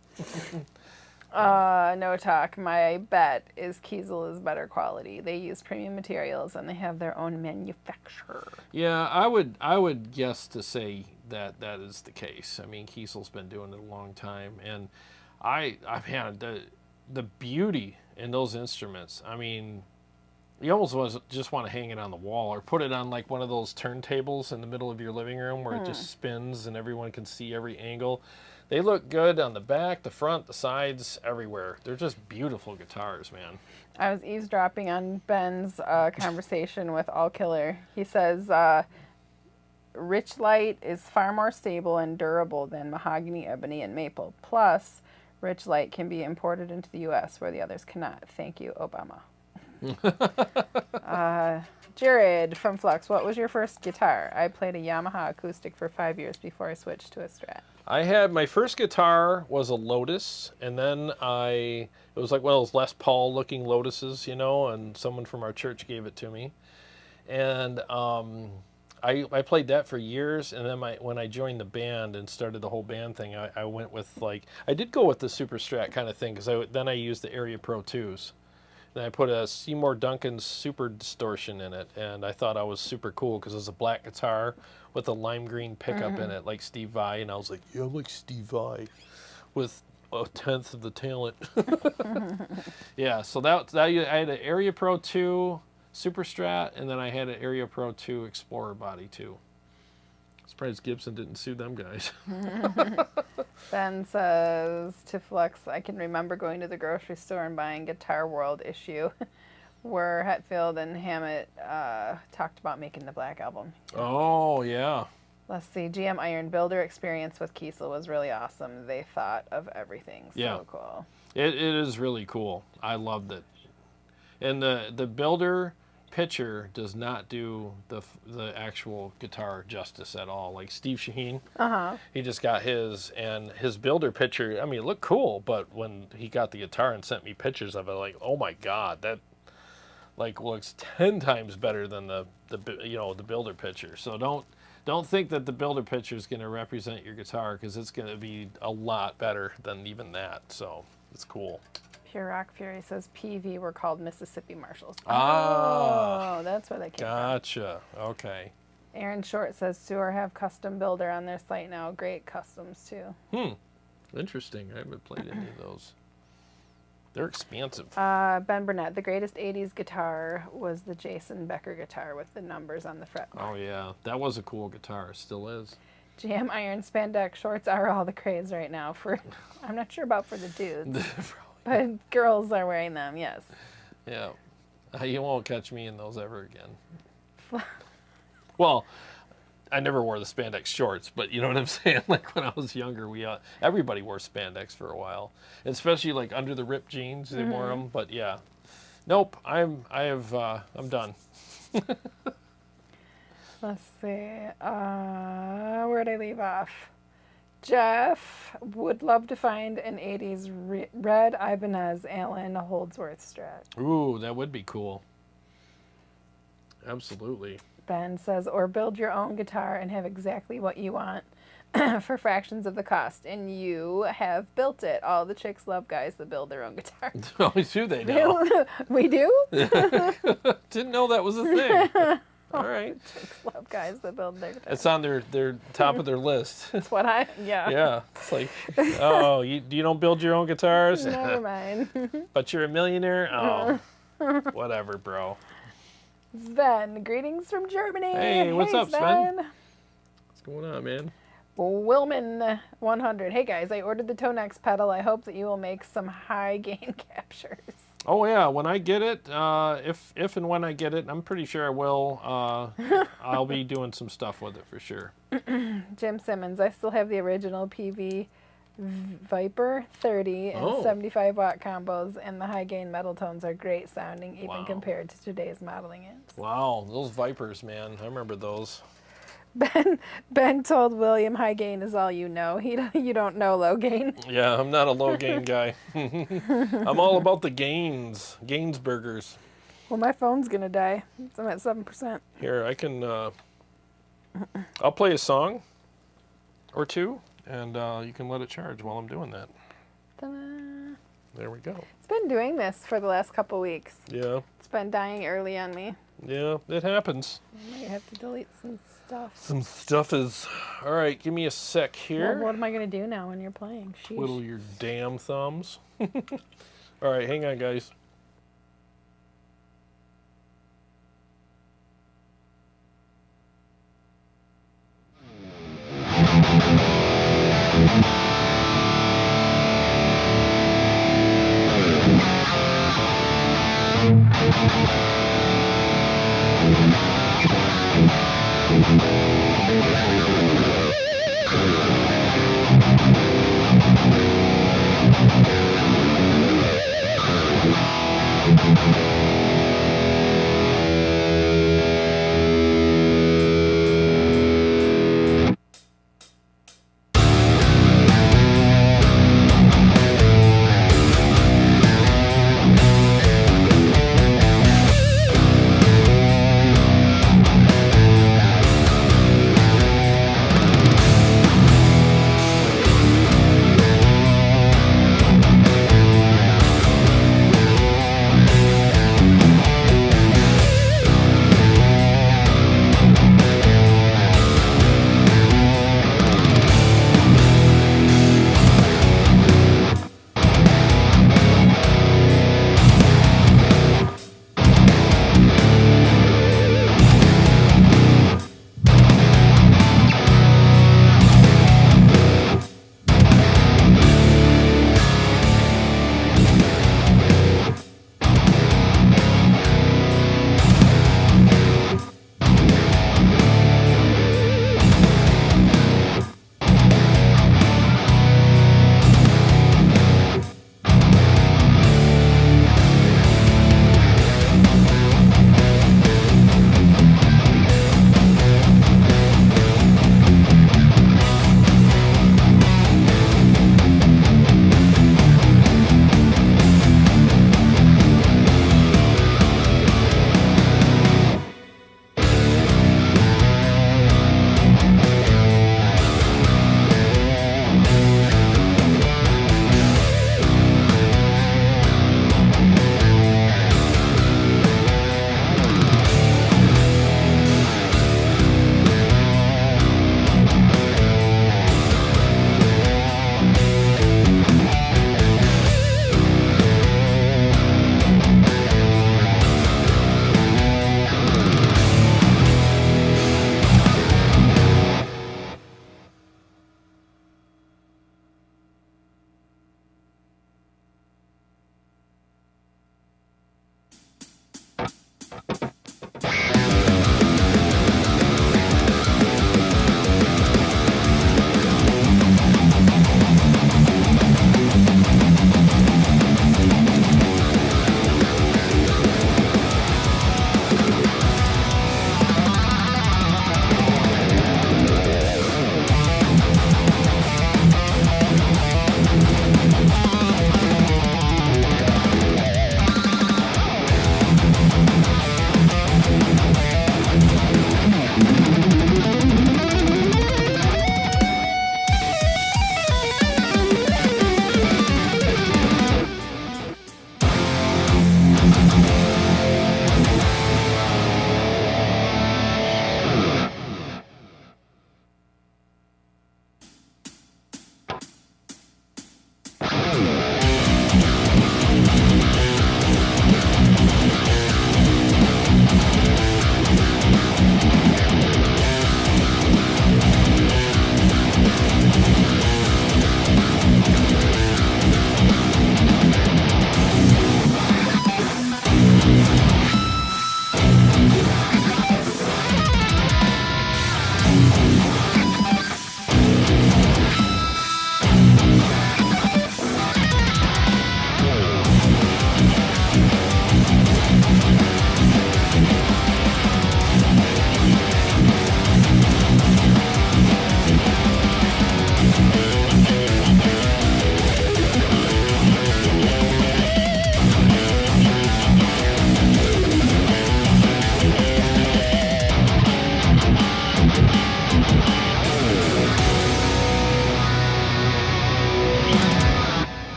Speaker 2: Yeah.
Speaker 1: No talk. My bet is Kiesel is better quality. They use premium materials and they have their own manufacturer.
Speaker 2: Yeah, I would guess to say that is the case. I mean, Kiesel's been doing it a long time, and I've had the beauty in those instruments. I mean, you almost just want to hang it on the wall or put it on like one of those turntables in the middle of your living room where it just spins and everyone can see every angle. They look good on the back, the front, the sides, everywhere. They're just beautiful guitars, man.
Speaker 1: I was eavesdropping on Ben's conversation with All Killer. He says rich light is far more stable and durable than mahogany, ebony, and maple. Plus, rich light can be imported into the U.S. where the others cannot. Thank you, Obama. Jarrod from Flux, what was your first guitar? I played a Yamaha acoustic for 5 years before I switched to a Strat.
Speaker 2: My first guitar was a Lotus, and then it was like one of those Les Paul looking Lotuses, you know, and someone from our church gave it to me. And I played that for years, and then when I joined the band and started the whole band thing, I went with I did go with the Super Strat kind of thing, because then I used the Area Pro 2s. Then I put a Seymour Duncan's Super Distortion in it, and I thought I was super cool because it was a black guitar with a lime green pickup in it, like Steve Vai, and I was like, yeah, I'm like Steve Vai, with tenth of the talent. Yeah, so that I had an Area Pro 2 Super Strat, and then I had an Area Pro 2 Explorer body too. Surprised Gibson didn't sue them guys.
Speaker 1: Ben says, to Flex, I can remember going to the grocery store and buying Guitar World issue where Hetfield and Hammett talked about making the Black Album.
Speaker 2: Oh, yeah.
Speaker 1: Let's see. GM Iron Builder experience with Kiesel was really awesome. They thought of everything. So
Speaker 2: Yeah.
Speaker 1: cool.
Speaker 2: It is really cool. I loved it. And the Builder picture does not do the actual guitar justice at all. Like Steve Shaheen, he just got his, and his Builder picture, I mean, it looked cool, but when he got the guitar and sent me pictures of it, like, oh my God, that like looks 10 times better than the Builder picture. So don't think that the Builder picture is going to represent your guitar, because it's going to be a lot better than even that. So it's cool.
Speaker 1: Pure Rock Fury says PV were called Mississippi Marshalls.
Speaker 2: Ah.
Speaker 1: Oh, that's where they came
Speaker 2: Gotcha. Okay.
Speaker 1: from. Aaron Short says Sewer have Custom Builder on their site now. Great customs too.
Speaker 2: Interesting. I haven't played any of those. They're expansive.
Speaker 1: Ben Burnett, the greatest 80s guitar was the Jason Becker guitar with the numbers on the fretboard.
Speaker 2: Oh yeah, that was a cool guitar. Still is.
Speaker 1: Jam Iron Spandex shorts are all the craze right now. I'm not sure about for the dudes, but girls are wearing them, yes.
Speaker 2: Yeah. You won't catch me in those ever again. Well, I never wore the spandex shorts, but you know what I'm saying? Like when I was younger, everybody wore spandex for a while, especially like under the ripped jeans. They wore them, but yeah. Nope, I'm done.
Speaker 1: Let's see. Where'd I leave off? Jeff would love to find an 80s red Ibanez Allen Holdsworth Strat.
Speaker 2: Ooh, that would be cool. Absolutely.
Speaker 1: Ben says, or build your own guitar and have exactly what you want for fractions of the cost. And you have built it. All the chicks love guys that build their own guitar.
Speaker 2: Oh, do they now?
Speaker 1: We do?
Speaker 2: Didn't know that was a thing. All right.
Speaker 1: Chicks love guys that build their guitar.
Speaker 2: It's on their top of their list.
Speaker 1: That's what yeah.
Speaker 2: Yeah. It's like, oh, you don't build your own guitars?
Speaker 1: Never mind.
Speaker 2: But you're a millionaire? Oh, whatever, bro.
Speaker 1: Sven, greetings from Germany.
Speaker 2: Hey, what's up, Sven? What's going on, man?
Speaker 1: Wilman 100. Hey guys, I ordered the ToneX pedal. I hope that you will make some high gain captures.
Speaker 2: Oh yeah, when I get it, if and when I get it, I'm pretty sure I will. I'll be doing some stuff with it for sure.
Speaker 1: Jim Simmons, I still have the original PV Viper 30 and 75-watt combos, and the high gain metal tones are great sounding, even compared to today's modeling amps.
Speaker 2: Wow, those Vipers, man, I remember those.
Speaker 1: Ben told William high gain is all you know. You don't know low gain.
Speaker 2: Yeah, I'm not a low gain guy. I'm all about the gains burgers.
Speaker 1: Well, my phone's gonna die. I'm at 7%.
Speaker 2: Here, I can. I'll play a song or two, and you can let it charge while I'm doing that.
Speaker 1: Ta-da.
Speaker 2: There we go.
Speaker 1: It's been doing this for the last couple weeks.
Speaker 2: Yeah.
Speaker 1: It's been dying early on me.
Speaker 2: Yeah, it happens.
Speaker 1: I might have to delete some stuff.
Speaker 2: Some stuff is... All right, give me a sec here.
Speaker 1: Well, what am I going to do now when you're playing? Sheesh.
Speaker 2: Twiddle your damn thumbs. All right, hang on, guys.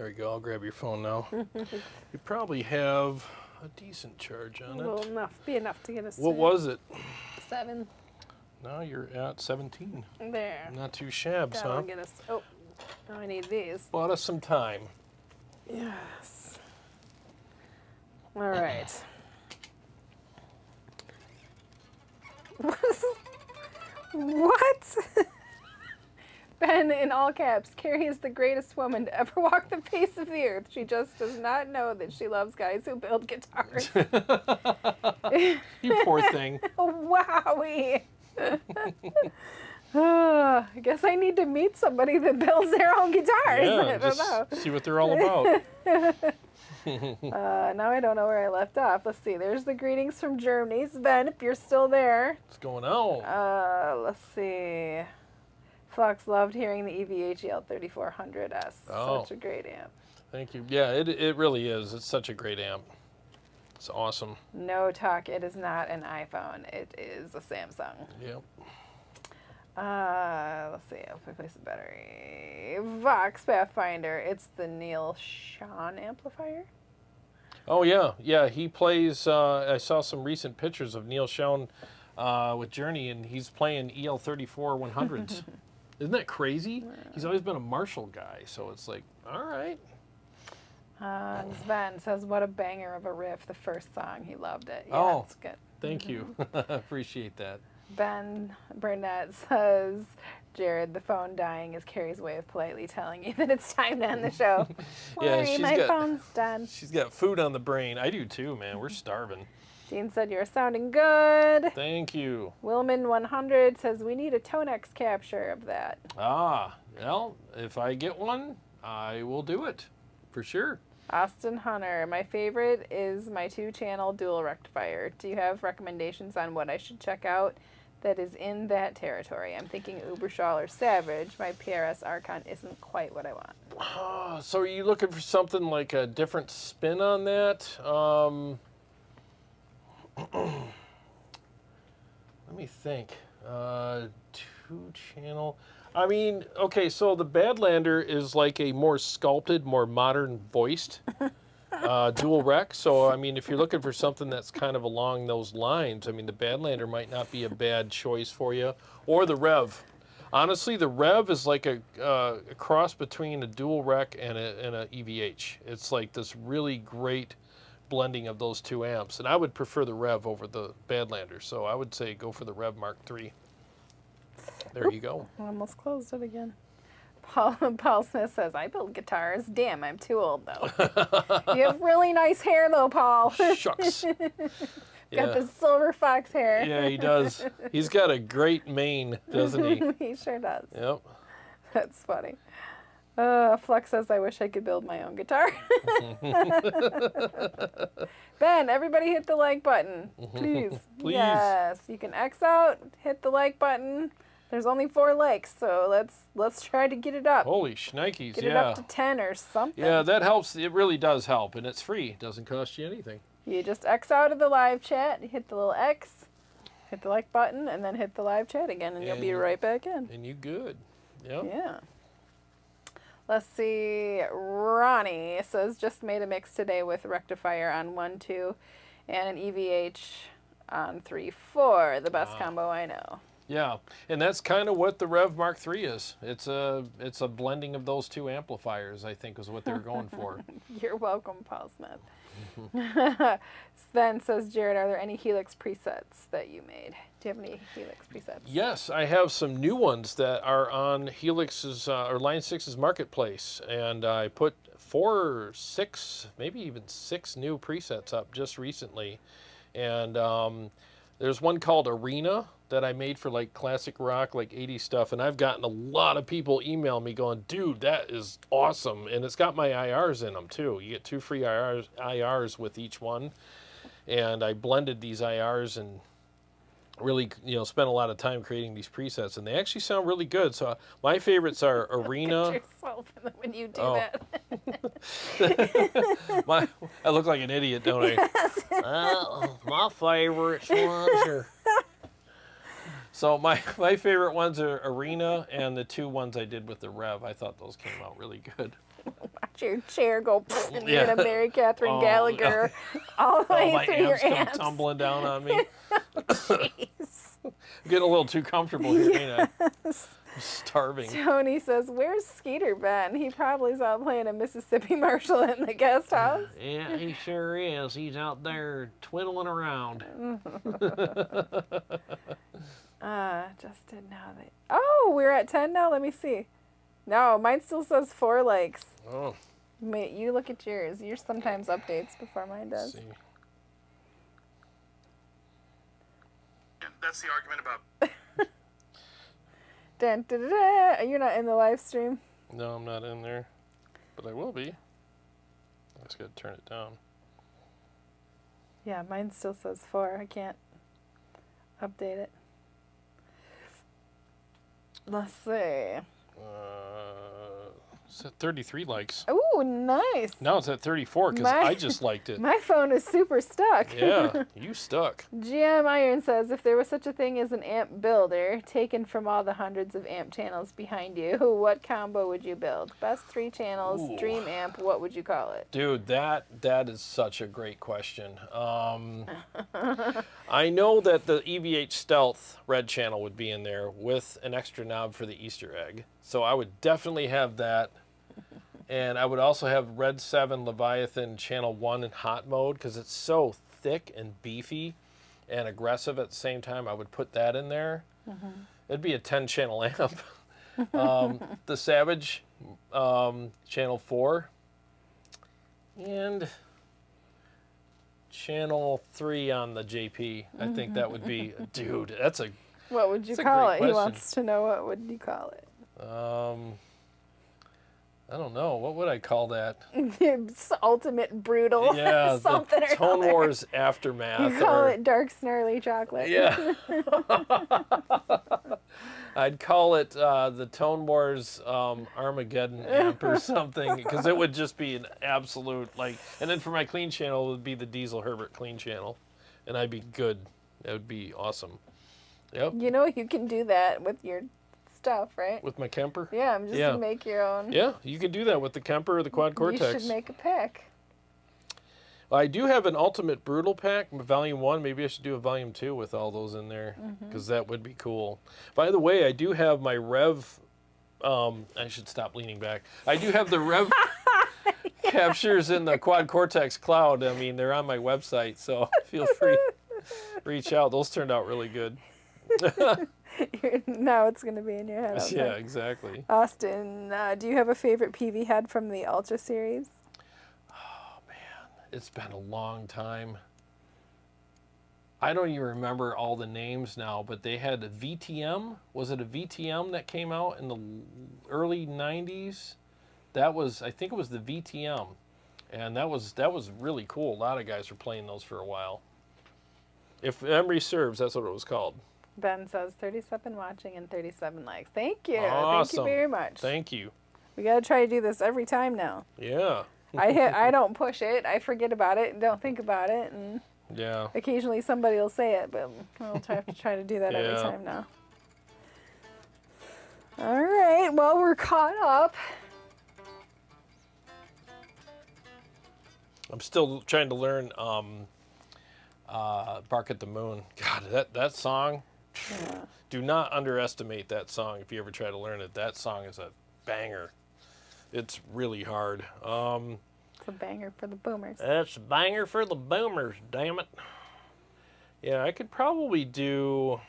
Speaker 2: There you go. I'll grab your phone now. You probably have a decent charge on
Speaker 1: Well,
Speaker 2: it.
Speaker 1: be enough to get us.
Speaker 2: What was it?
Speaker 1: 7.
Speaker 2: Now you're at 17.
Speaker 1: There.
Speaker 2: Not too shabs,
Speaker 1: That'll
Speaker 2: huh?
Speaker 1: get us. Oh, now I need these.
Speaker 2: Bought us some time.
Speaker 1: Yes. All right. What? Ben, in all caps, Carrie is the greatest woman to ever walk the face of the earth. She just does not know that she loves guys who build guitars.
Speaker 2: You poor thing.
Speaker 1: Wowie. I guess I need to meet somebody that builds their own guitars. I don't know.
Speaker 2: See what they're all about.
Speaker 1: Now I don't know where I left off. Let's see. There's the greetings from Germany. Sven, if you're still there.
Speaker 2: What's going on?
Speaker 1: Let's see. Fox loved hearing the EVH EL3400S.
Speaker 2: Oh.
Speaker 1: Such a great amp.
Speaker 2: Thank you. Yeah, it really is. It's such a great amp. It's awesome.
Speaker 1: No talk. It is not an iPhone. It is a Samsung.
Speaker 2: Yep.
Speaker 1: Let's see. I'll replace the battery. Vox Pathfinder. It's the Neil Sean amplifier.
Speaker 2: Oh, yeah. Yeah, he plays, I saw some recent pictures of Neil Schoen with Journey, and he's playing EL34 100s. Isn't that crazy? He's always been a Marshall guy, so it's like, all right.
Speaker 1: Sven says, what a banger of a riff. The first song. He loved it. Yeah,
Speaker 2: Oh,
Speaker 1: it's good.
Speaker 2: Thank you. Appreciate that.
Speaker 1: Ben Burnett says, Jarrod, the phone dying is Carrie's way of politely telling you that it's time to end the show.
Speaker 2: Yeah,
Speaker 1: Sorry, my phone's done.
Speaker 2: She's got food on the brain. I do too, man. We're starving.
Speaker 1: Dean said, you're sounding good.
Speaker 2: Thank you.
Speaker 1: Willman100 says, we need a Tonex capture of that.
Speaker 2: Ah, well, if I get one, I will do it. For sure.
Speaker 1: Austin Hunter, my favorite is my 2-channel dual rectifier. Do you have recommendations on what I should check out that is in that territory? I'm thinking Uberschall or Savage. My PRS Archon isn't quite what I want.
Speaker 2: So are you looking for something like a different spin on that? Let me think. 2-channel. I mean, okay, so the Badlander is like a more sculpted, more modern voiced dual rec. So, I mean, if you're looking for something that's kind of along those lines, I mean, the Badlander might not be a bad choice for you. Or the Rev. Honestly, the Rev is like a cross between a dual rec and a EVH. It's like this really great blending of those two amps. And I would prefer the Rev over the Badlander. So I would say go for the Rev Mark III. There you go.
Speaker 1: I almost closed it again. Paul Smith says, I build guitars. Damn, I'm too old, though. You have really nice hair, though, Paul.
Speaker 2: Shucks.
Speaker 1: Got the silver fox hair.
Speaker 2: Yeah, he does. He's got a great mane, doesn't he?
Speaker 1: He sure does.
Speaker 2: Yep.
Speaker 1: That's funny. Flux says, I wish I could build my own guitar. Ben, everybody hit the like button. Please.
Speaker 2: Please.
Speaker 1: Yes. You can X out, hit the like button. There's only 4 likes, so let's try to get it up.
Speaker 2: Holy shnikes,
Speaker 1: Get it up to 10 or something.
Speaker 2: Yeah, that helps. It really does help, and it's free. It doesn't cost you anything.
Speaker 1: You just X out of the live chat, hit the little X, hit the like button, and then hit the live chat again, and you'll be right back in.
Speaker 2: And you good. Yep.
Speaker 1: Yeah. Let's see. Ronnie says, just made a mix today with rectifier on 1-2 and an EVH on 3-4. The best combo I know.
Speaker 2: Yeah, and that's kind of what the Rev Mark III is. It's a blending of those two amplifiers, I think, is what they were going for.
Speaker 1: You're welcome, Paul Smith. Sven says, Jarrod, are there any HELIX presets that you made? Do you have any HELIX presets?
Speaker 2: Yes, I have some new ones that are on Helix's or Line 6's marketplace, and I put 4 or 6, maybe even 6 new presets up just recently. And there's one called Arena that I made for like classic rock, like 80s stuff, and I've gotten a lot of people email me going, dude, that is awesome. And it's got my IRs in them too. You get 2 free IRs with each one. And I blended these IRs and really, spent a lot of time creating these presets, and they actually sound really good. So my favorites are Arena.
Speaker 1: Look at yourself when you do that.
Speaker 2: I look like an idiot, don't I? My favorites ones are... So my favorite ones are Arena and the 2 ones I did with the Rev. I thought those came out really good.
Speaker 1: Watch your chair go and you're
Speaker 2: Yeah.
Speaker 1: gonna Mary Catherine
Speaker 2: Oh,
Speaker 1: Gallagher all the
Speaker 2: All
Speaker 1: way
Speaker 2: my
Speaker 1: through your
Speaker 2: amps come
Speaker 1: amps.
Speaker 2: tumbling down on me.
Speaker 1: Jeez.
Speaker 2: I'm getting a little too comfortable here, ain't I? I'm starving.
Speaker 1: Tony says, "Where's Skeeter been? He probably's out playing a Mississippi Marshall in the guest house."
Speaker 2: Yeah, he sure is. He's out there twiddling around.
Speaker 1: Just did now. Oh, we're at 10 now. Let me see. No, mine still says 4 likes.
Speaker 2: Oh,
Speaker 1: Mate, you look at yours. Yours sometimes updates before mine does.
Speaker 2: see.
Speaker 3: That's the argument about.
Speaker 1: Dun, dun, dun, dun. You're not in the live stream.
Speaker 2: No, I'm not in there, but I will be. I just got to turn it down.
Speaker 1: Yeah, mine still says 4. I can't update it. Let's see.
Speaker 2: It's at 33 likes.
Speaker 1: Ooh, nice.
Speaker 2: Now it's at 34 because I just liked it.
Speaker 1: My phone is super stuck.
Speaker 2: Yeah, you stuck.
Speaker 1: GM Iron says, if there was such a thing as an amp builder, taken from all the hundreds of amp channels behind you, what combo would you build? Best 3 channels,
Speaker 2: Ooh.
Speaker 1: dream amp, what would you call it?
Speaker 2: Dude, that is such a great question. I know that the EVH Stealth red channel would be in there with an extra knob for the Easter egg. So I would definitely have that. And I would also have Red 7 Leviathan Channel 1 in hot mode because it's so thick and beefy and aggressive at the same time. I would put that in there. It'd be a 10-channel amp. The Savage Channel 4 and Channel 3 on the JP. I think that would be, dude, that's a
Speaker 1: What would you
Speaker 2: That's a
Speaker 1: call
Speaker 2: great
Speaker 1: it? He
Speaker 2: question.
Speaker 1: wants to know what would you call it.
Speaker 2: I don't know. What would I call that?
Speaker 1: It's ultimate brutal.
Speaker 2: Yeah,
Speaker 1: something
Speaker 2: the
Speaker 1: or
Speaker 2: Tone
Speaker 1: other.
Speaker 2: Wars Aftermath.
Speaker 1: You call
Speaker 2: or,
Speaker 1: it dark snarly chocolate.
Speaker 2: Yeah. I'd call it the Tone Wars Armageddon amp or something because it would just be an absolute like. And then for my clean channel, it would be the Diesel Herbert clean channel, and I'd be good. That would be awesome. Yep.
Speaker 1: You know you can do that with your stuff, right?
Speaker 2: With my Kemper.
Speaker 1: Yeah, I'm just
Speaker 2: Yeah.
Speaker 1: to make your own.
Speaker 2: Yeah, you can do that with the Kemper or the Quad Cortex.
Speaker 1: You should make a pick.
Speaker 2: I do have an Ultimate Brutal pack, Volume 1. Maybe I should do a Volume 2 with all those in there, because that would be cool. By the way, I do have my Rev... I should stop leaning back. I do have the Rev captures in the Quad Cortex Cloud. I mean, they're on my website, so feel free to reach out. Those turned out really good.
Speaker 1: Now it's going to be in your head. Okay.
Speaker 2: Yeah, exactly.
Speaker 1: Austin, do you have a favorite PV head from the Ultra series?
Speaker 2: It's been a long time. I don't even remember all the names now, but they had a VTM. Was it a VTM that came out in the early 90s? That was, I think it was the VTM. And that was really cool. A lot of guys were playing those for a while. If memory serves, that's what it was called.
Speaker 1: Ben says 37 watching and 37 likes. Thank you.
Speaker 2: Awesome.
Speaker 1: Thank you very much.
Speaker 2: Thank you.
Speaker 1: We got to try to do this every time now.
Speaker 2: Yeah.
Speaker 1: I don't push it. I forget about it and don't think about it. And
Speaker 2: Yeah.
Speaker 1: occasionally somebody will say it, but I'll have to try to do that every
Speaker 2: Yeah.
Speaker 1: time now. All right. Well, we're caught up.
Speaker 2: I'm still trying to learn Bark at the Moon. God, that song,
Speaker 1: Yeah.
Speaker 2: do not underestimate that song if you ever try to learn it. That song is a banger. It's really hard.
Speaker 1: It's a banger for the boomers.
Speaker 2: That's a banger for the boomers, damn it. Yeah, I could probably do...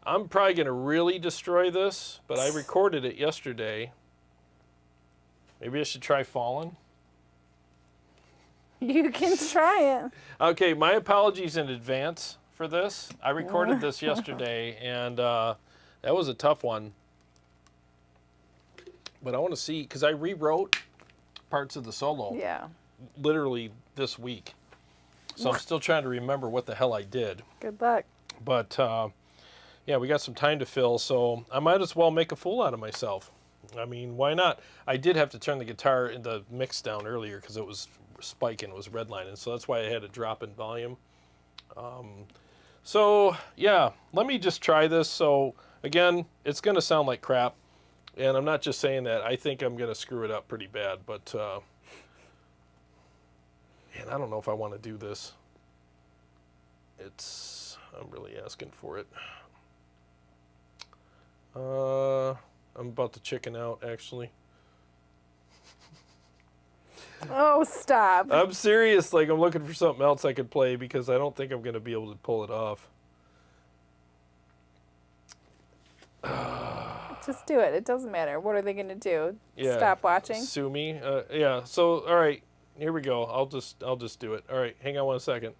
Speaker 2: I'm probably going to really destroy this, but I recorded it yesterday. Maybe I should try Fallen.
Speaker 1: You can try it.
Speaker 2: Okay, my apologies in advance for this. I recorded this yesterday, and that was a tough one. But I want to see, because I rewrote parts of the solo
Speaker 1: Yeah.
Speaker 2: literally this week. So I'm still trying to remember what the hell I did.
Speaker 1: Good luck.
Speaker 2: But, yeah, we got some time to fill, so I might as well make a fool out of myself. I mean, why not? I did have to turn the guitar in the mix down earlier because it was spiking, it was redlining, so that's why I had to drop in volume. So, yeah, let me just try this. So, again, it's going to sound like crap. And I'm not just saying that. I think I'm going to screw it up pretty bad, but man, I don't know if I want to do this. I'm really asking for it. I'm about to chicken out, actually.
Speaker 1: Oh, stop.
Speaker 2: I'm serious. Like, I'm looking for something else I could play because I don't think I'm going to be able to pull it off.
Speaker 1: Just do it. It doesn't matter. What are they going to do?
Speaker 2: Yeah.
Speaker 1: Stop watching?
Speaker 2: Sue me. Yeah. So, all right. Here we go. I'll just do it. All right. Hang on 1 second.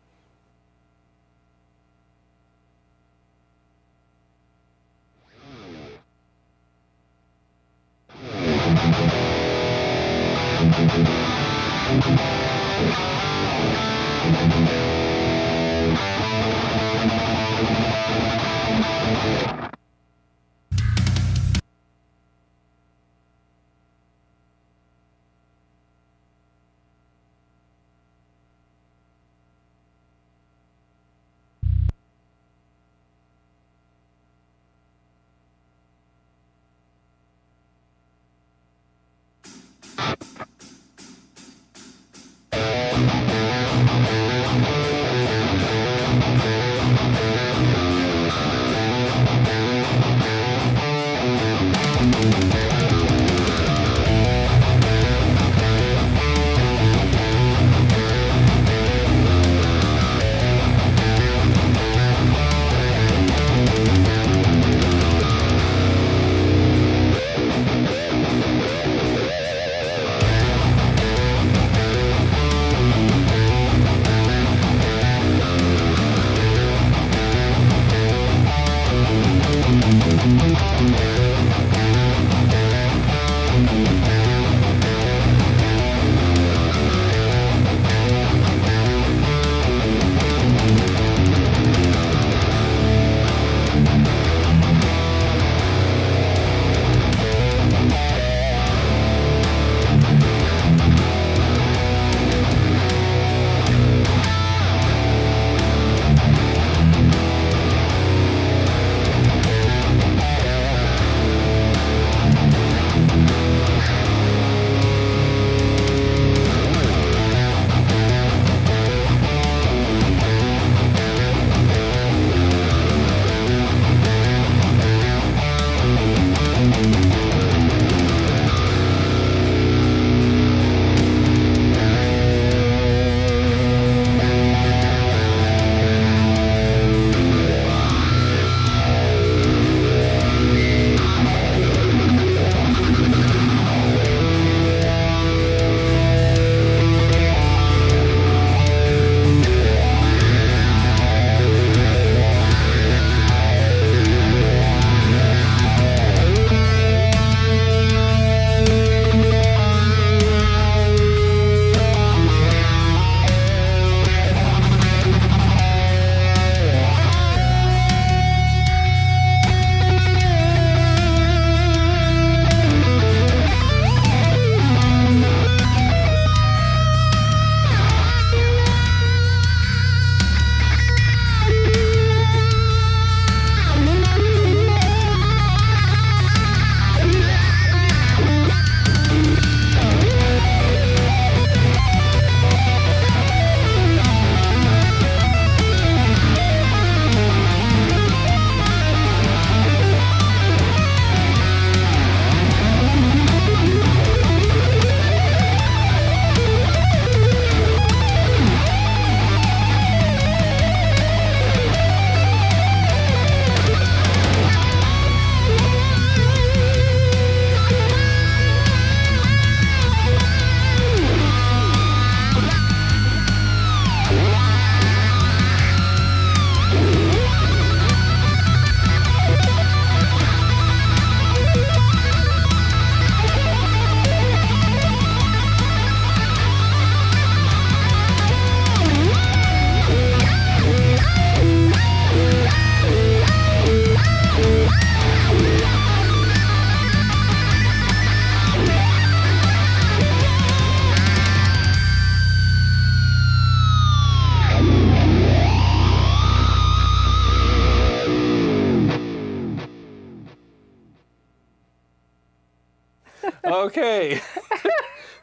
Speaker 2: Okay.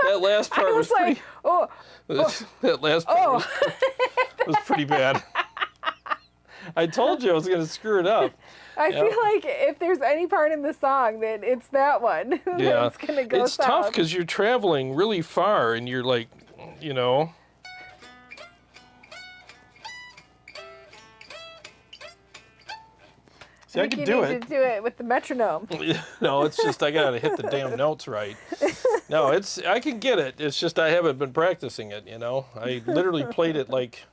Speaker 2: That last part was
Speaker 1: like,
Speaker 2: pretty...
Speaker 1: oh,
Speaker 2: That last part was pretty bad. I told you I was going to screw it up.
Speaker 1: I feel like if there's any part in the song, then it's that one.
Speaker 2: Yeah.
Speaker 1: It's going to go
Speaker 2: It's
Speaker 1: south.
Speaker 2: tough because you're traveling really far and you're like, you know... See, I can do it.
Speaker 1: You need to do it with the metronome.
Speaker 2: No, it's just I gotta hit the damn notes right. No, I can get it. It's just I haven't been practicing it. You know, I literally played it like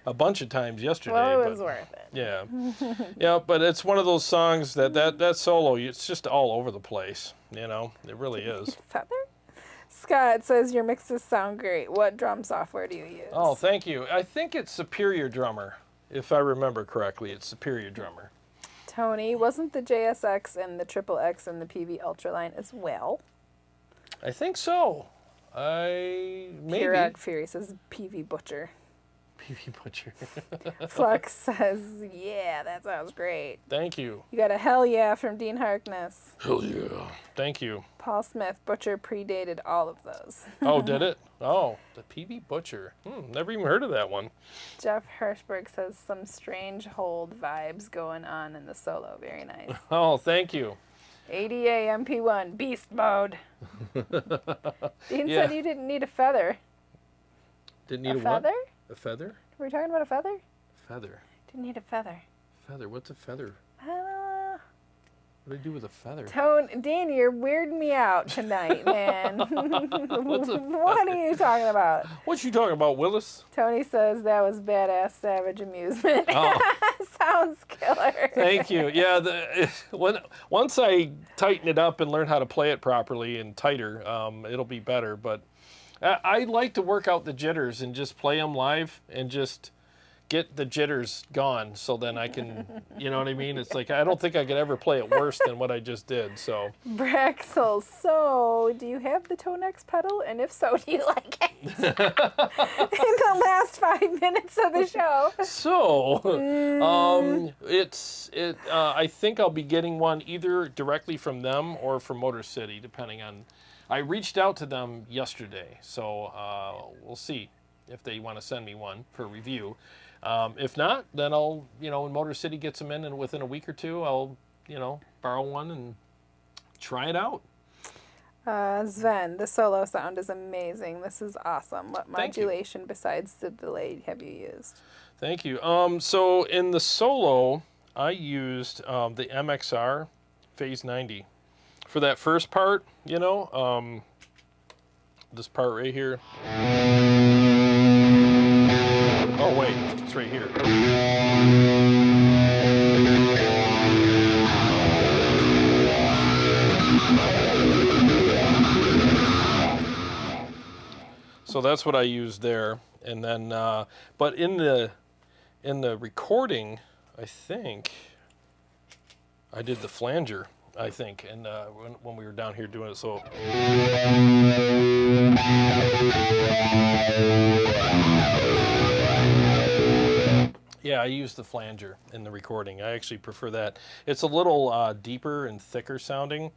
Speaker 2: a bunch of times yesterday.
Speaker 1: Well, it was worth it.
Speaker 2: Yeah, yeah, but it's one of those songs that solo, it's just all over the place. You know, it really is.
Speaker 1: Feather? Scott says your mixes sound great. What drum software do you use?
Speaker 2: Oh, thank you. I think it's Superior Drummer, if I remember correctly. It's Superior Drummer.
Speaker 1: Tony, wasn't the JSX and the Triple X and the PV Ultraline as well?
Speaker 2: I think so. Maybe.
Speaker 1: Kirag Fury says PV Butcher.
Speaker 2: PV Butcher.
Speaker 1: Flux says, yeah, that sounds great.
Speaker 2: Thank you.
Speaker 1: You got a hell yeah from Dean Harkness.
Speaker 2: Hell yeah. Thank you.
Speaker 1: Paul Smith, Butcher predated all of those.
Speaker 2: Oh, did it? Oh, the PV Butcher. Never even heard of that one.
Speaker 1: Jeff Hirschberg says some strange hold vibes going on in the solo. Very nice.
Speaker 2: Oh, thank you.
Speaker 1: ADA MP1, beast mode. Dean
Speaker 2: Yeah.
Speaker 1: said you didn't need a feather.
Speaker 2: Didn't need a
Speaker 1: feather?
Speaker 2: what? A feather?
Speaker 1: Were we talking about a feather?
Speaker 2: Feather.
Speaker 1: Didn't need a feather.
Speaker 2: Feather. What's a feather?
Speaker 1: I don't know.
Speaker 2: What do I do with a feather?
Speaker 1: Dean, you're weirding me out tonight, man.
Speaker 2: What's a
Speaker 1: What are you talking about?
Speaker 2: What you talking about, Willis?
Speaker 1: Tony says that was badass savage amusement.
Speaker 2: Oh.
Speaker 1: Sounds killer.
Speaker 2: Thank you. Yeah, once I tighten it up and learn how to play it properly and tighter, it'll be better. But I like to work out the jitters and just play them live and just get the jitters gone so then I can, you know what I mean? It's like, I don't think I could ever play it worse than what I just did, so.
Speaker 1: Braxel, so do you have the ToneX pedal? And if so, do you like it? In the last 5 minutes of the show.
Speaker 2: So, I think I'll be getting one either directly from them or from Motor City, depending on, I reached out to them yesterday, so we'll see if they want to send me one for review. If not, then I'll, when Motor City gets them in and within a week or two, I'll, borrow one and try it out.
Speaker 1: Sven, the solo sound is amazing. This is awesome. What modulation besides the delay have you used?
Speaker 2: Thank you. So in the solo, I used the MXR Phase 90. For that first part, this part right here. Oh wait, it's right here. So that's what I used there, and then, but in the recording, I think I did the flanger. I think, and when we were down here doing it, so. Yeah, I used the flanger in the recording. I actually prefer that. It's a little deeper and thicker sounding,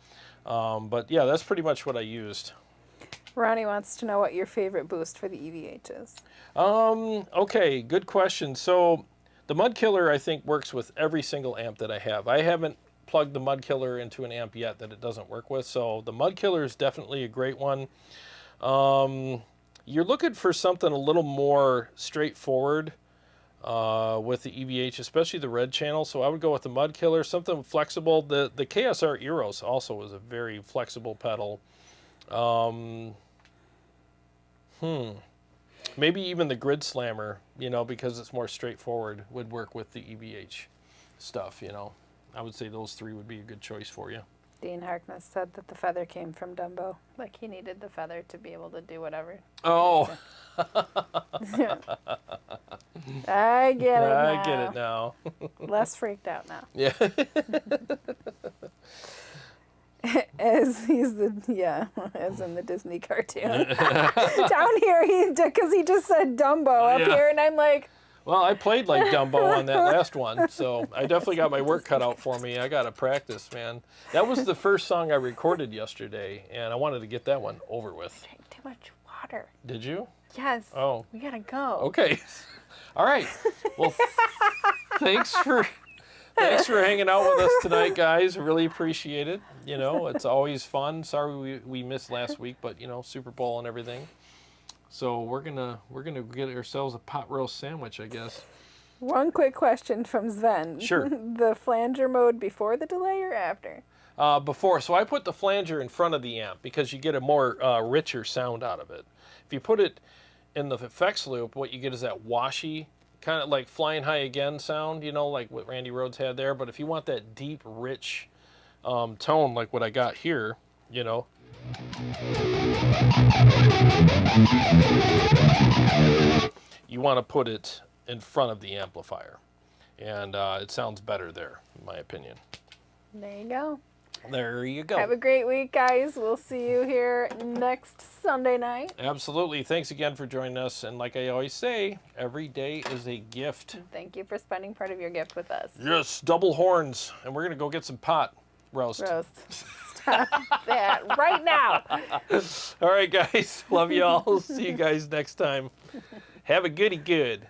Speaker 2: but yeah, that's pretty much what I used.
Speaker 1: Ronnie wants to know what your favorite boost for the EVH is.
Speaker 2: Okay, good question. So the Mud Killer, I think, works with every single amp that I have. I haven't plugged the Mud Killer into an amp yet that it doesn't work with, so the Mud Killer is definitely a great one. You're looking for something a little more straightforward with the EVH, especially the red channel, so I would go with the Mud Killer, something flexible. The KSR Eros also is a very flexible pedal. Maybe even the Grid Slammer, because it's more straightforward, would work with the EVH stuff, I would say those three would be a good choice for you.
Speaker 1: Dean Harkness said that the feather came from Dumbo. Like he needed the feather to be able to do whatever.
Speaker 2: Oh.
Speaker 1: I get it now.
Speaker 2: I get it now.
Speaker 1: Less freaked out now.
Speaker 2: Yeah.
Speaker 1: As in the Disney cartoon. Down here, because he just said Dumbo up here, and I'm like,
Speaker 2: Well, I played like Dumbo on that last one, so I definitely got my work cut out for me. I got to practice, man. That was the first song I recorded yesterday, and I wanted to get that one over with.
Speaker 1: Drank too much water.
Speaker 2: Did you?
Speaker 1: Yes.
Speaker 2: Oh.
Speaker 1: We gotta go.
Speaker 2: Okay. All right. Well, thanks for hanging out with us tonight, guys. I really appreciate it. You know, it's always fun. Sorry we missed last week, but you know, Super Bowl and everything. So we're gonna get ourselves a pot roast sandwich, I guess.
Speaker 1: One quick question from Sven.
Speaker 2: Sure.
Speaker 1: The flanger mode before the delay or after?
Speaker 2: Before, so I put the flanger in front of the amp because you get a more richer sound out of it. If you put it in the effects loop, what you get is that washy, kind of like Flying High Again sound, you know, like what Randy Rhoads had there. But if you want that deep, rich tone like what I got here, you know. You want to put it in front of the amplifier. And it sounds better there, in my opinion.
Speaker 1: There you go.
Speaker 2: There you go.
Speaker 1: Have a great week, guys. We'll see you here next Sunday night.
Speaker 2: Absolutely. Thanks again for joining us. And like I always say, every day is a gift.
Speaker 1: Thank you for spending part of your gift with us.
Speaker 2: Yes, double horns. And we're going to go get some pot roast.
Speaker 1: Stop that right now.
Speaker 2: All right, guys. Love you all. See you guys next time. Have a goody good.